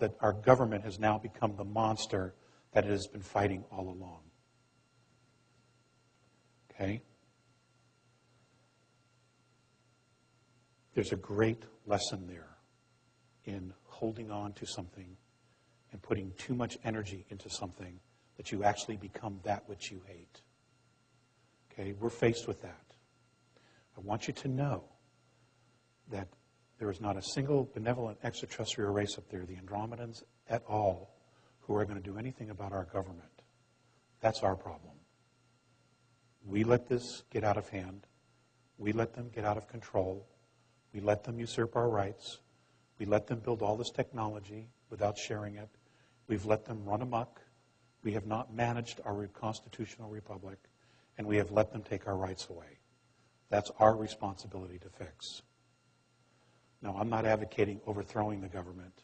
that our government has now become the monster that it has been fighting all along. Okay? There's a great lesson there in holding on to something and putting too much energy into something that you actually become that which you hate. Okay? We're faced with that. I want you to know that there is not a single benevolent extraterrestrial race up there, the Andromedans at all, who are going to do anything about our government. That's our problem. We let this get out of hand. We let them get out of control. We let them usurp our rights. We let them build all this technology without sharing it. We've let them run amok. We have not managed our constitutional republic, and we have let them take our rights away. That's our responsibility to fix. Now, I'm not advocating overthrowing the government,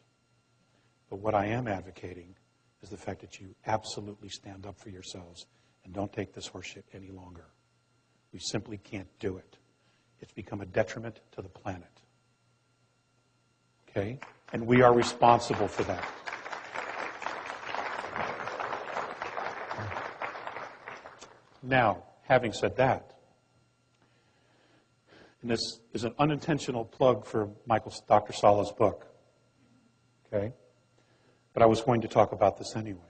but what I am advocating is the fact that you absolutely stand up for yourselves and don't take this horseshit any longer. We simply can't do it. It's become a detriment to the planet. Okay? And we are responsible for that. Now, having said that, and this is an unintentional plug for Dr. Sala's book, okay? But I was going to talk about this anyway.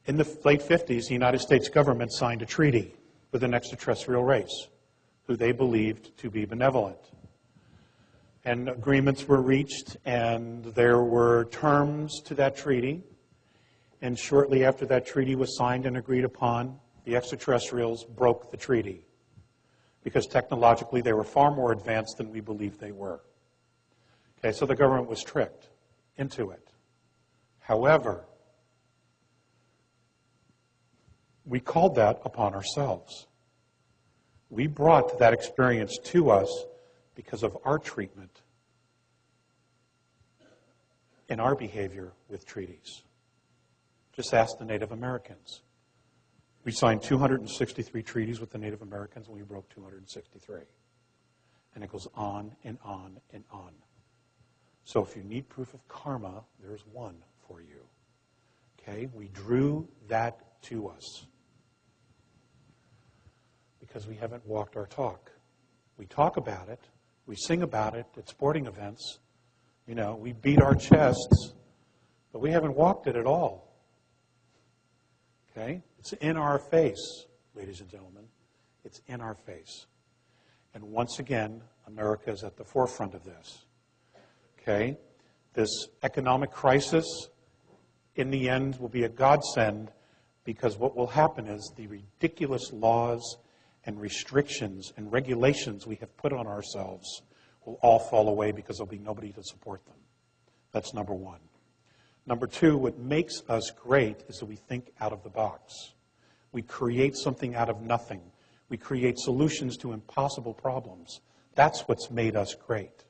In the late 50s, the United States government signed a treaty with an extraterrestrial race who they believed to be benevolent. And agreements were reached, and there were terms to that treaty. And shortly after that treaty was signed and agreed upon, the extraterrestrials broke the treaty, because technologically they were far more advanced than we believed they were. Okay, so the government was tricked into it. However, we called that upon ourselves. We brought that experience to us because of our treatment and our behavior with treaties. Just ask the Native Americans. We signed 263 treaties with the Native Americans, and we broke 263. And it goes on and on and on. So if you need proof of karma, there's one for you. Okay? We drew that to us because we haven't walked our talk. We talk about it. We sing about it at sporting events. You know, we beat our chests, but we haven't walked it at all. Okay? It's in our face, ladies and gentlemen. It's in our face. And once again, America is at the forefront of this. Okay? This economic crisis, in the end, will be a godsend, because what will happen is the ridiculous laws and restrictions and regulations we have put on ourselves will all fall away because there'll be nobody to support them. That's number one. Number two, what makes us great is that we think out of the box. We create something out of nothing. We create solutions to impossible problems. That's what's made us great.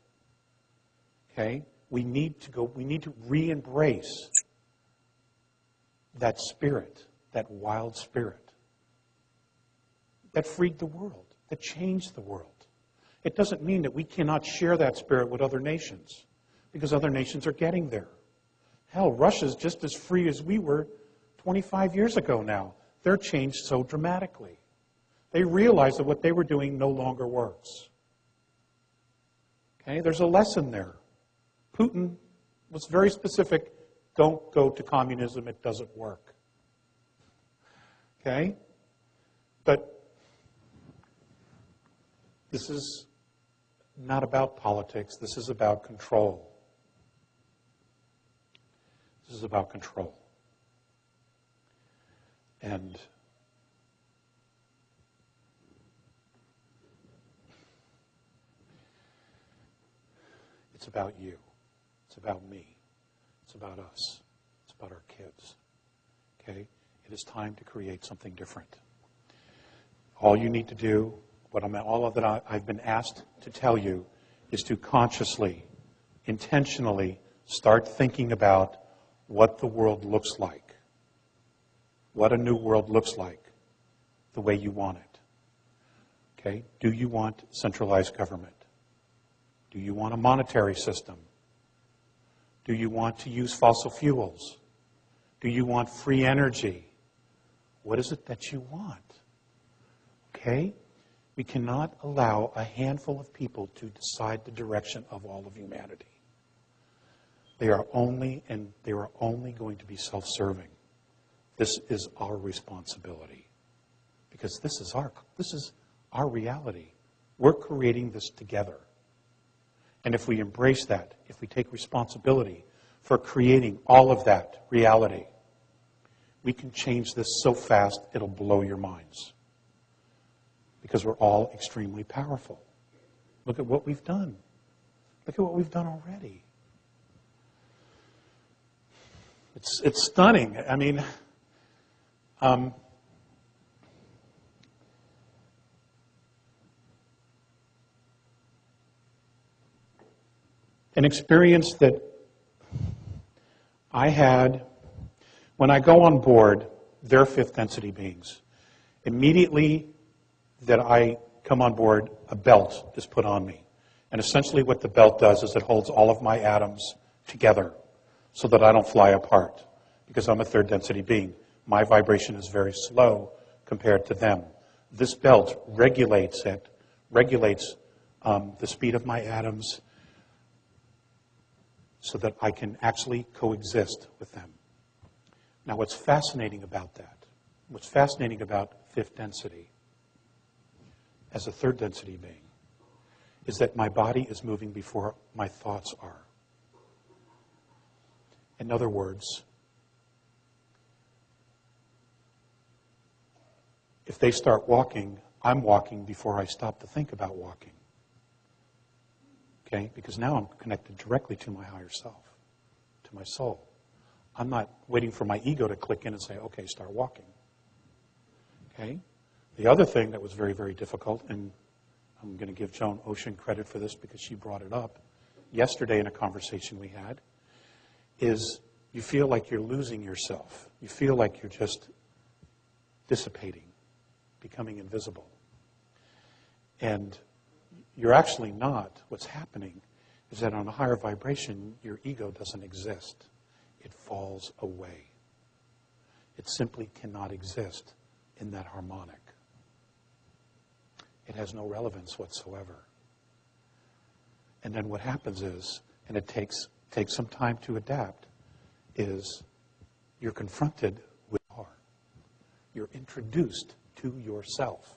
Okay? We need to re-embrace that spirit, that wild spirit that freed the world, that changed the world. It doesn't mean that we cannot share that spirit with other nations, because other nations are getting there. Hell, Russia's just as free as we were 25 years ago now. They're changed so dramatically. They realize that what they were doing no longer works. Okay, there's a lesson there. Putin was very specific. Don't go to communism. It doesn't work. Okay? But this is not about politics. This is about control. This is about control. And it's about you. It's about me. It's about us. It's about our kids. Okay? It is time to create something different. All you need to do, all of that I've been asked to tell you, is to consciously, intentionally start thinking about what the world looks like. What a new world looks like, the way you want it. Okay? Do you want centralized government? Do you want a monetary system? Do you want to use fossil fuels? Do you want free energy? What is it that you want? Okay? We cannot allow a handful of people to decide the direction of all of humanity. They are only going to be self-serving. This is our responsibility. Because this is our reality. We're creating this together. And if we embrace that, if we take responsibility for creating all of that reality, we can change this so fast it'll blow your minds. Because we're all extremely powerful. Look at what we've done. Look at what we've done already. It's stunning. I mean, an experience that I had when I go on board, they're fifth density beings. Immediately that I come on board, a belt is put on me. And essentially what the belt does is it holds all of my atoms together so that I don't fly apart, because I'm a third density being. My vibration is very slow compared to them. This belt regulates the speed of my atoms so that I can actually coexist with them. Now, what's fascinating about that, what's fascinating about fifth density as a third density being, is that my body is moving before my thoughts are. In other words, if they start walking, I'm walking before I stop to think about walking. Okay? Because now I'm connected directly to my higher self, to my soul. I'm not waiting for my ego to click in and say, okay, start walking. Okay? The other thing that was very, very difficult, and I'm going to give Joan Ocean credit for this because she brought it up yesterday in a conversation we had, is you feel like you're losing yourself. You feel like you're just dissipating, becoming invisible. And you're actually not. What's happening is that on a higher vibration, your ego doesn't exist. It falls away. It simply cannot exist in that harmonic. It has no relevance whatsoever. And then what happens is, and it takes some time to adapt, is you're confronted with you are. You're introduced to yourself.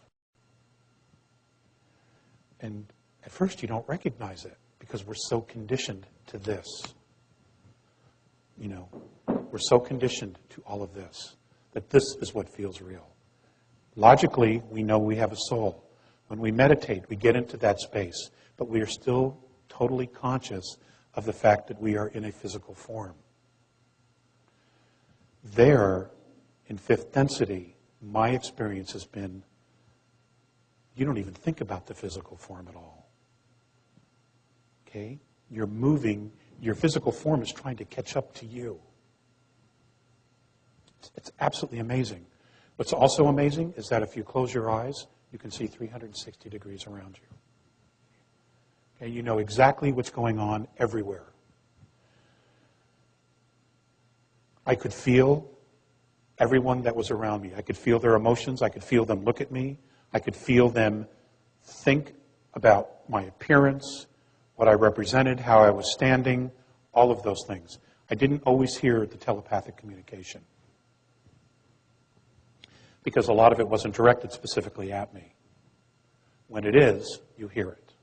And at first you don't recognize it because we're so conditioned to this. You know, we're so conditioned to all of this that this is what feels real. Logically, we know we have a soul. When we meditate, we get into that space, but we are still totally conscious of the fact that we are in a physical form. There, in fifth density, my experience has been, you don't even think about the physical form at all. Okay? You're moving, your physical form is trying to catch up to you. It's absolutely amazing. What's also amazing is that if you close your eyes, you can see 360 degrees around you. Okay? You know exactly what's going on everywhere. I could feel everyone that was around me. I could feel their emotions. I could feel them look at me. I could feel them think about my appearance, what I represented, how I was standing, all of those things. I didn't always hear the telepathic communication because a lot of it wasn't directed specifically at me. When it is, you hear it.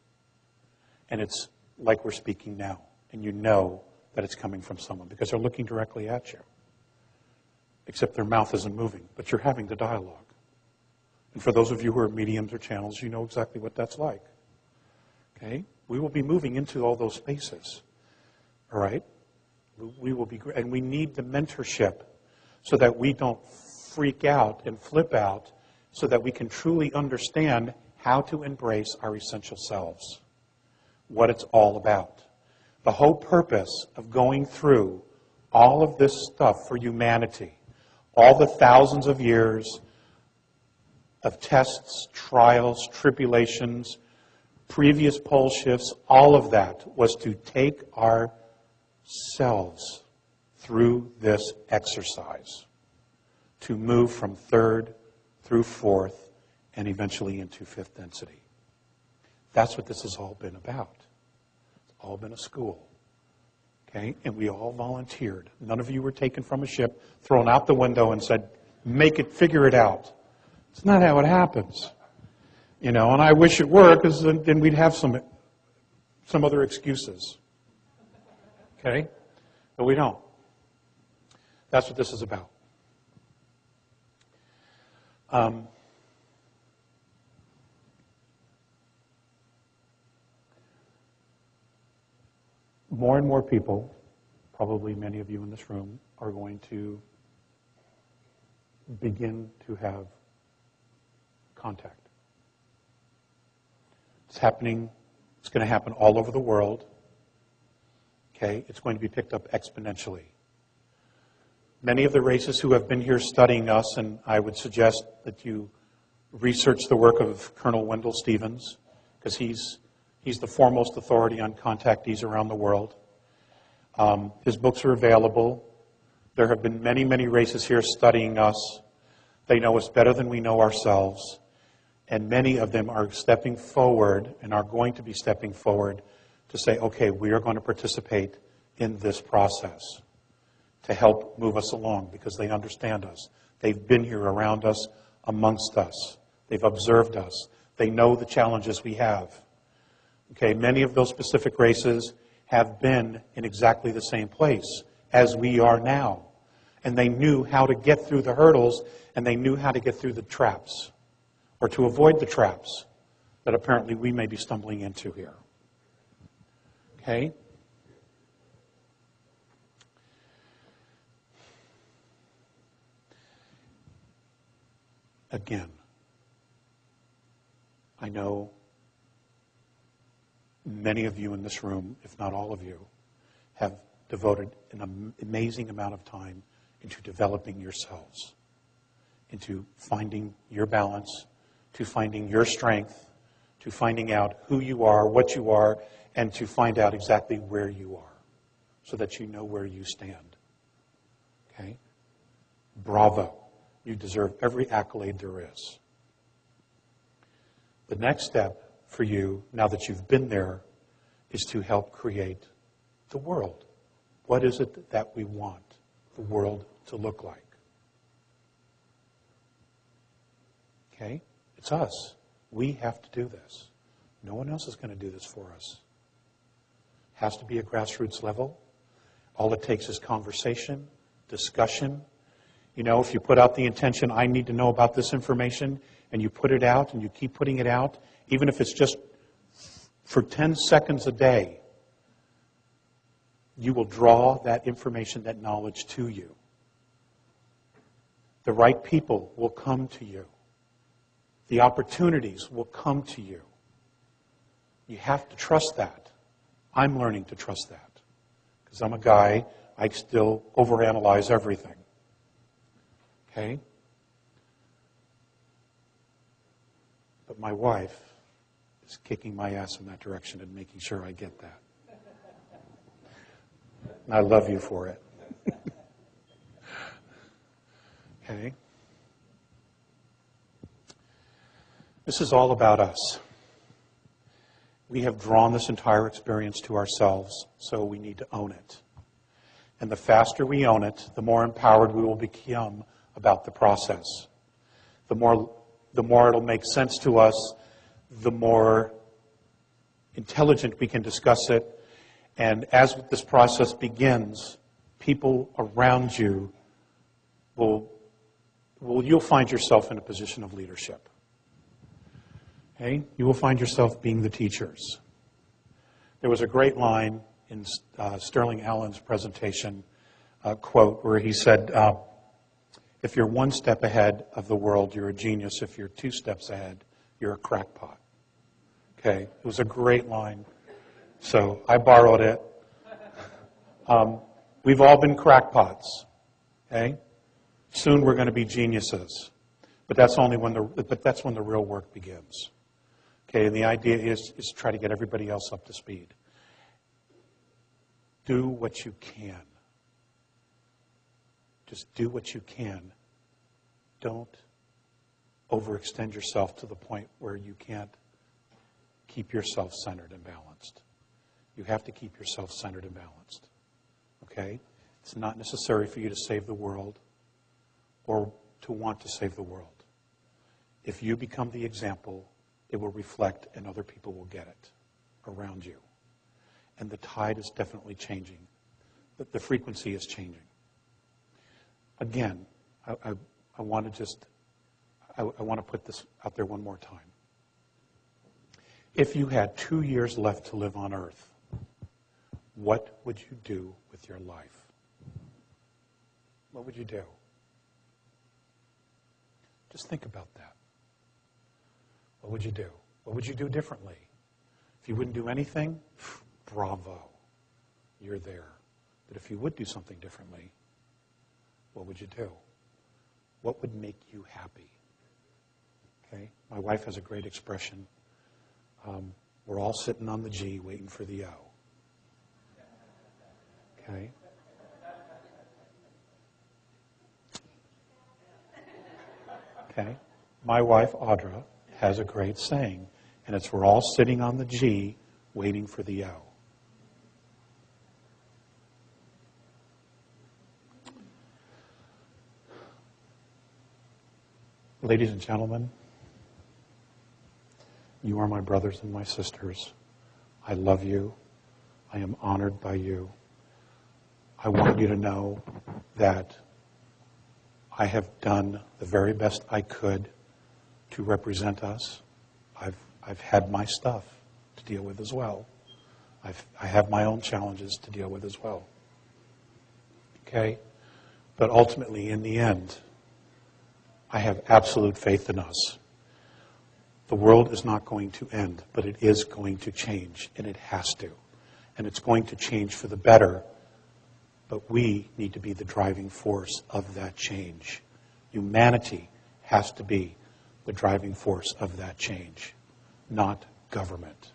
And it's like we're speaking now, and you know that it's coming from someone because they're looking directly at you. Except their mouth isn't moving, but you're having the dialogue. And for those of you who are mediums or channels, you know exactly what that's like. Okay? We will be moving into all those spaces. All right? We will be, and we need the mentorship so that we don't freak out and flip out, so that we can truly understand how to embrace our essential selves, what it's all about. The whole purpose of going through all of this stuff for humanity, all the thousands of years of tests, trials, tribulations, previous pole shifts, all of that was to take ourselves through this exercise, to move from third through fourth and eventually into fifth density. That's what this has all been about. It's all been a school. Okay? And we all volunteered. None of you were taken from a ship, thrown out the window and said, make it, figure it out. It's not how it happens. You know, and I wish it were, because then we'd have some other excuses. Okay? But we don't. That's what this is about. More and more people, probably many of you in this room, are going to begin to have contact. It's happening. It's going to happen all over the world. Okay? It's going to be picked up exponentially. Many of the races who have been here studying us, and I would suggest that you research the work of Colonel Wendell Stevens, because he's the foremost authority on contactees around the world. His books are available. There have been many, many races here studying us. They know us better than we know ourselves. And many of them are stepping forward and are going to be stepping forward to say, okay, we are going to participate in this process to help move us along because they understand us. They've been here around us, amongst us. They've observed us. They know the challenges we have. Okay, many of those specific races have been in exactly the same place as we are now. And they knew how to get through the hurdles, and they knew how to get through the traps, or to avoid the traps that apparently we may be stumbling into here. Okay? Again, I know many of you in this room, if not all of you, have devoted an amazing amount of time into developing yourselves, into finding your balance, to finding your strength, to finding out who you are, what you are, and to find out exactly where you are so that you know where you stand. Okay? Bravo. You deserve every accolade there is. The next step for you, now that you've been there, is to help create the world. What is it that we want the world to look like? Okay? It's us. We have to do this. No one else is going to do this for us. It has to be a grassroots level. All it takes is conversation, discussion. You know, if you put out the intention, I need to know about this information, and you put it out and you keep putting it out, even if it's just for 10 seconds a day, you will draw that information, that knowledge to you. The right people will come to you. The opportunities will come to you. You have to trust that. I'm learning to trust that. Because I'm a guy, I still overanalyze everything. Okay? But my wife is kicking my ass in that direction and making sure I get that. And I love you for it. Okay? This is all about us. We have drawn this entire experience to ourselves, so we need to own it. And the faster we own it, the more empowered we will become about the process. The more it'll make sense to us, the more intelligent we can discuss it. And as this process begins, people around you you'll find yourself in a position of leadership. Okay? You will find yourself being the teachers. There was a great line in Sterling Allen's presentation, quote, where he said, if you're one step ahead of the world, you're a genius. If you're 2 steps ahead, you're a crackpot. Okay? It was a great line. So I borrowed it. We've all been crackpots. Okay? Soon we're going to be geniuses. But that's when the real work begins. Okay, and the idea is to try to get everybody else up to speed. Do what you can. Just do what you can. Don't overextend yourself to the point where you can't keep yourself centered and balanced. You have to keep yourself centered and balanced. Okay? It's not necessary for you to save the world or to want to save the world. If you become the example, it will reflect and other people will get it around you. And the tide is definitely changing. The frequency is changing. Again, I want to put this out there one more time. If you had 2 years left to live on Earth, what would you do with your life? What would you do? Just think about that. What would you do? What would you do differently? If you wouldn't do anything, bravo, you're there. But if you would do something differently, what would you do? What would make you happy? Okay? My wife has a great expression. We're all sitting on the G waiting for the O. Okay? Okay? My wife, Audra, has a great saying, and it's we're all sitting on the G waiting for the O. Ladies and gentlemen, you are my brothers and my sisters. I love you. I am honored by you. I want you to know that I have done the very best I could to represent us. I've had my stuff to deal with as well. I have my own challenges to deal with as well. Okay? But ultimately, in the end, I have absolute faith in us. The world is not going to end, but it is going to change, and it has to. And it's going to change for the better, but we need to be the driving force of that change. Humanity has to be the driving force of that change, not government.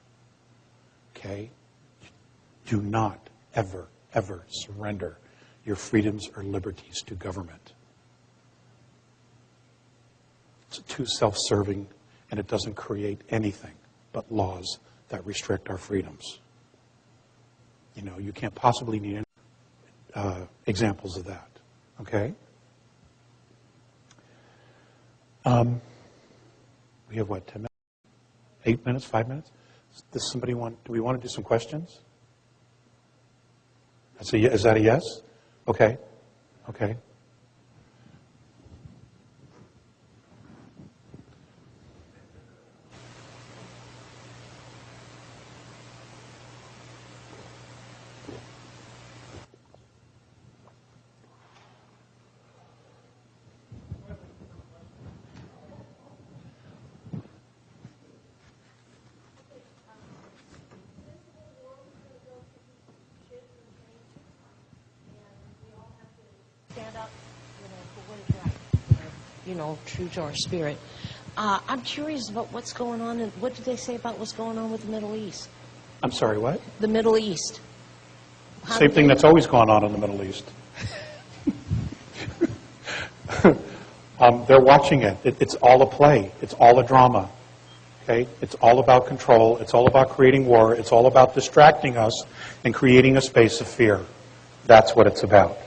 Okay? Do not ever, ever surrender your freedoms or liberties to government. It's too self-serving, and it doesn't create anything but laws that restrict our freedoms. You know, you can't possibly need any examples of that. Okay? We have what, 10 minutes? 8 minutes, 5 minutes? Do we want to do some questions? Is that a yes? Okay. Okay. Stand up, for what is right, true to our spirit. I'm curious about what's going on, and what did they say about what's going on with the Middle East? I'm sorry, what? The Middle East. Same thing that's always gone on in the Middle East. They're watching it. It's all a play. It's all a drama. Okay? It's all about control. It's all about creating war. It's all about distracting us and creating a space of fear. That's what it's about.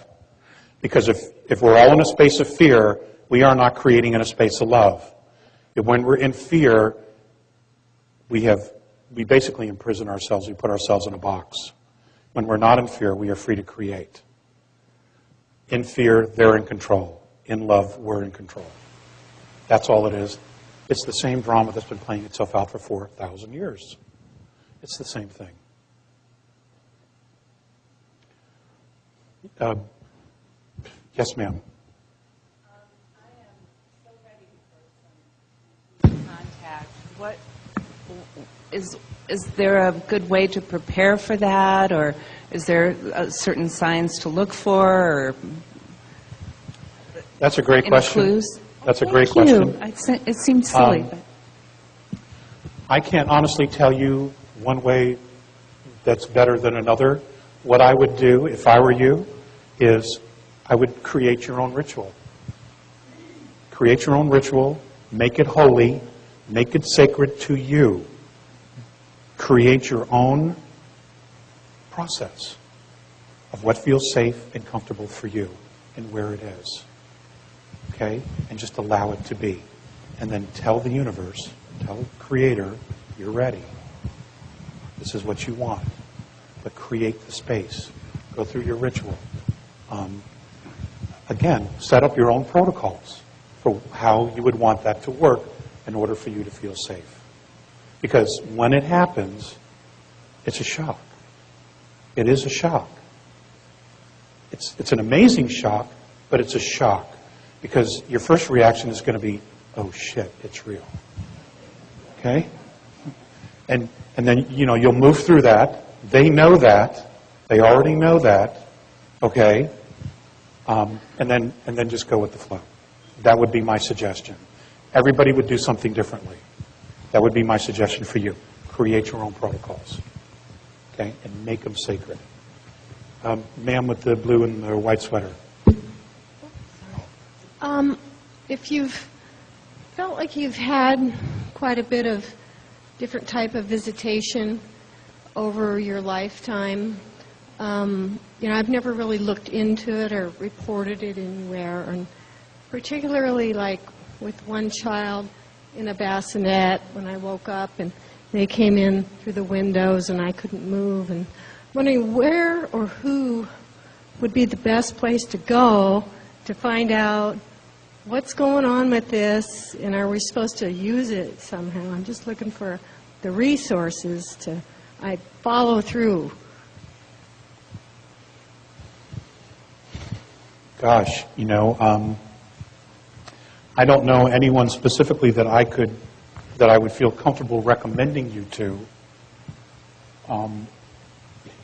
Because if we're all in a space of fear, we are not creating in a space of love. When we're in fear, we basically imprison ourselves. We put ourselves in a box. When we're not in fear, we are free to create. In fear, they're in control. In love, we're in control. That's all it is. It's the same drama that's been playing itself out for 4,000 years. It's the same thing. Yes, ma'am. I am so ready for some contact. What is there a good way to prepare for that, or is there certain signs to look for, or That's a great any question. clues? That's a great question. It seems silly, but I can't honestly tell you one way that's better than another. What I would do if I were you is I would create your own ritual. Create your own ritual, make it holy, make it sacred to you. Create your own process of what feels safe and comfortable for you and where it is. Okay? And just allow it to be. And then tell the universe, tell the Creator, you're ready. This is what you want. But create the space. Go through your ritual. Again, set up your own protocols for how you would want that to work in order for you to feel safe. Because when it happens, it's a shock. It is a shock. It's an amazing shock, but it's a shock. Because your first reaction is going to be, oh shit, it's real. Okay? And then, you'll move through that. They know that. They already know that. Okay? And then just go with the flow. That would be my suggestion. Everybody would do something differently. That would be my suggestion for you. Create your own protocols. Okay? And make them sacred. Ma'am with the blue and the white sweater. If you've felt like you've had quite a bit of different type of visitation over your lifetime, I've never really looked into it or reported it anywhere, and particularly like with one child in a bassinet when I woke up and they came in through the windows and I couldn't move, and wondering where or who would be the best place to go to find out what's going on with this, and are we supposed to use it somehow? I'm just looking for the resources to follow through. Gosh, I don't know anyone specifically that I would feel comfortable recommending you to.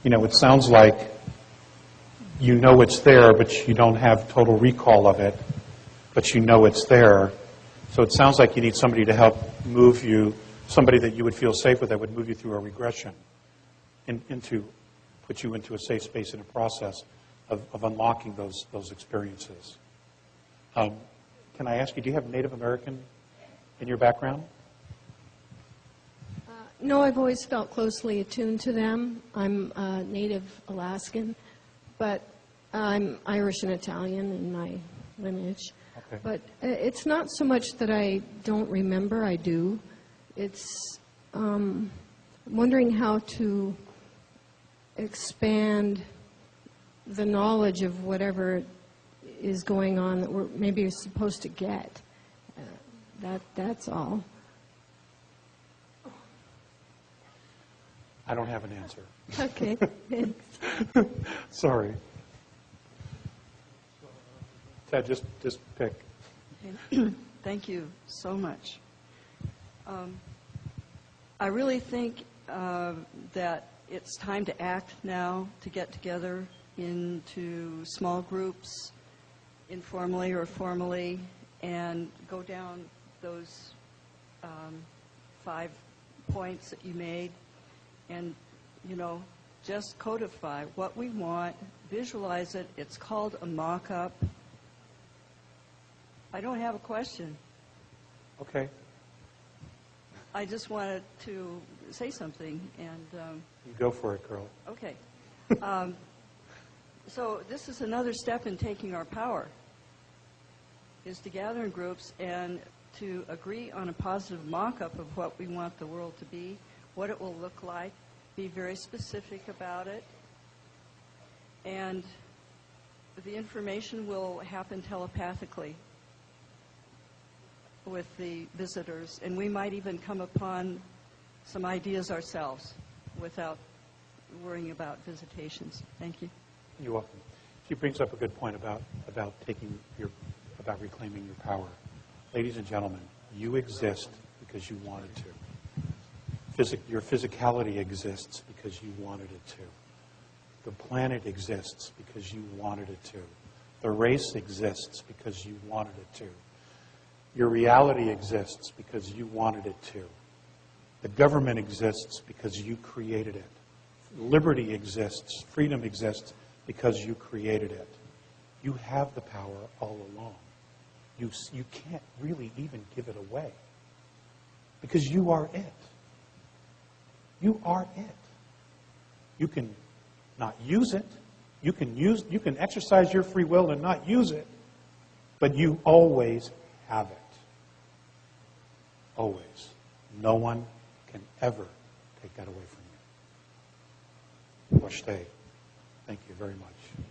It sounds like it's there, but you don't have total recall of it, but it's there. So it sounds like you need somebody to help move you, somebody that you would feel safe with that would move you through a regression, put you into a safe space in a process of unlocking those experiences. Can I ask you, do you have Native American in your background? No, I've always felt closely attuned to them. I'm Native Alaskan, but I'm Irish and Italian in my lineage. Okay. But it's not so much that I don't remember, I do. It's wondering how to expand the knowledge of whatever is going on that we're maybe supposed to get. That's all. I don't have an answer. Okay, thanks. Sorry. Ted, just pick. Thank you so much. I really think that it's time to act now, to get together into small groups, informally or formally, and go down those 5 points that you made and, just codify what we want, visualize it. It's called a mock-up. I don't have a question. Okay. I just wanted to say something, and You go for it, girl. okay. So this is another step in taking our power, is to gather in groups and to agree on a positive mock-up of what we want the world to be, what it will look like, be very specific about it, and the information will happen telepathically with the visitors, and we might even come upon some ideas ourselves without worrying about visitations. Thank you. You're welcome. She brings up a good point about reclaiming your power. Ladies and gentlemen, you exist because you wanted to. Your physicality exists because you wanted it to. The planet exists because you wanted it to. The race exists because you wanted it to. Your reality exists because you wanted it to. The government exists because you created it. Liberty exists, freedom exists because you created it. You have the power all along. You can't really even give it away because you are it. You are it. You can not use it. You can exercise your free will and not use it, but you always have it. Always. No one can ever take that away from you. Washte. Thank you very much.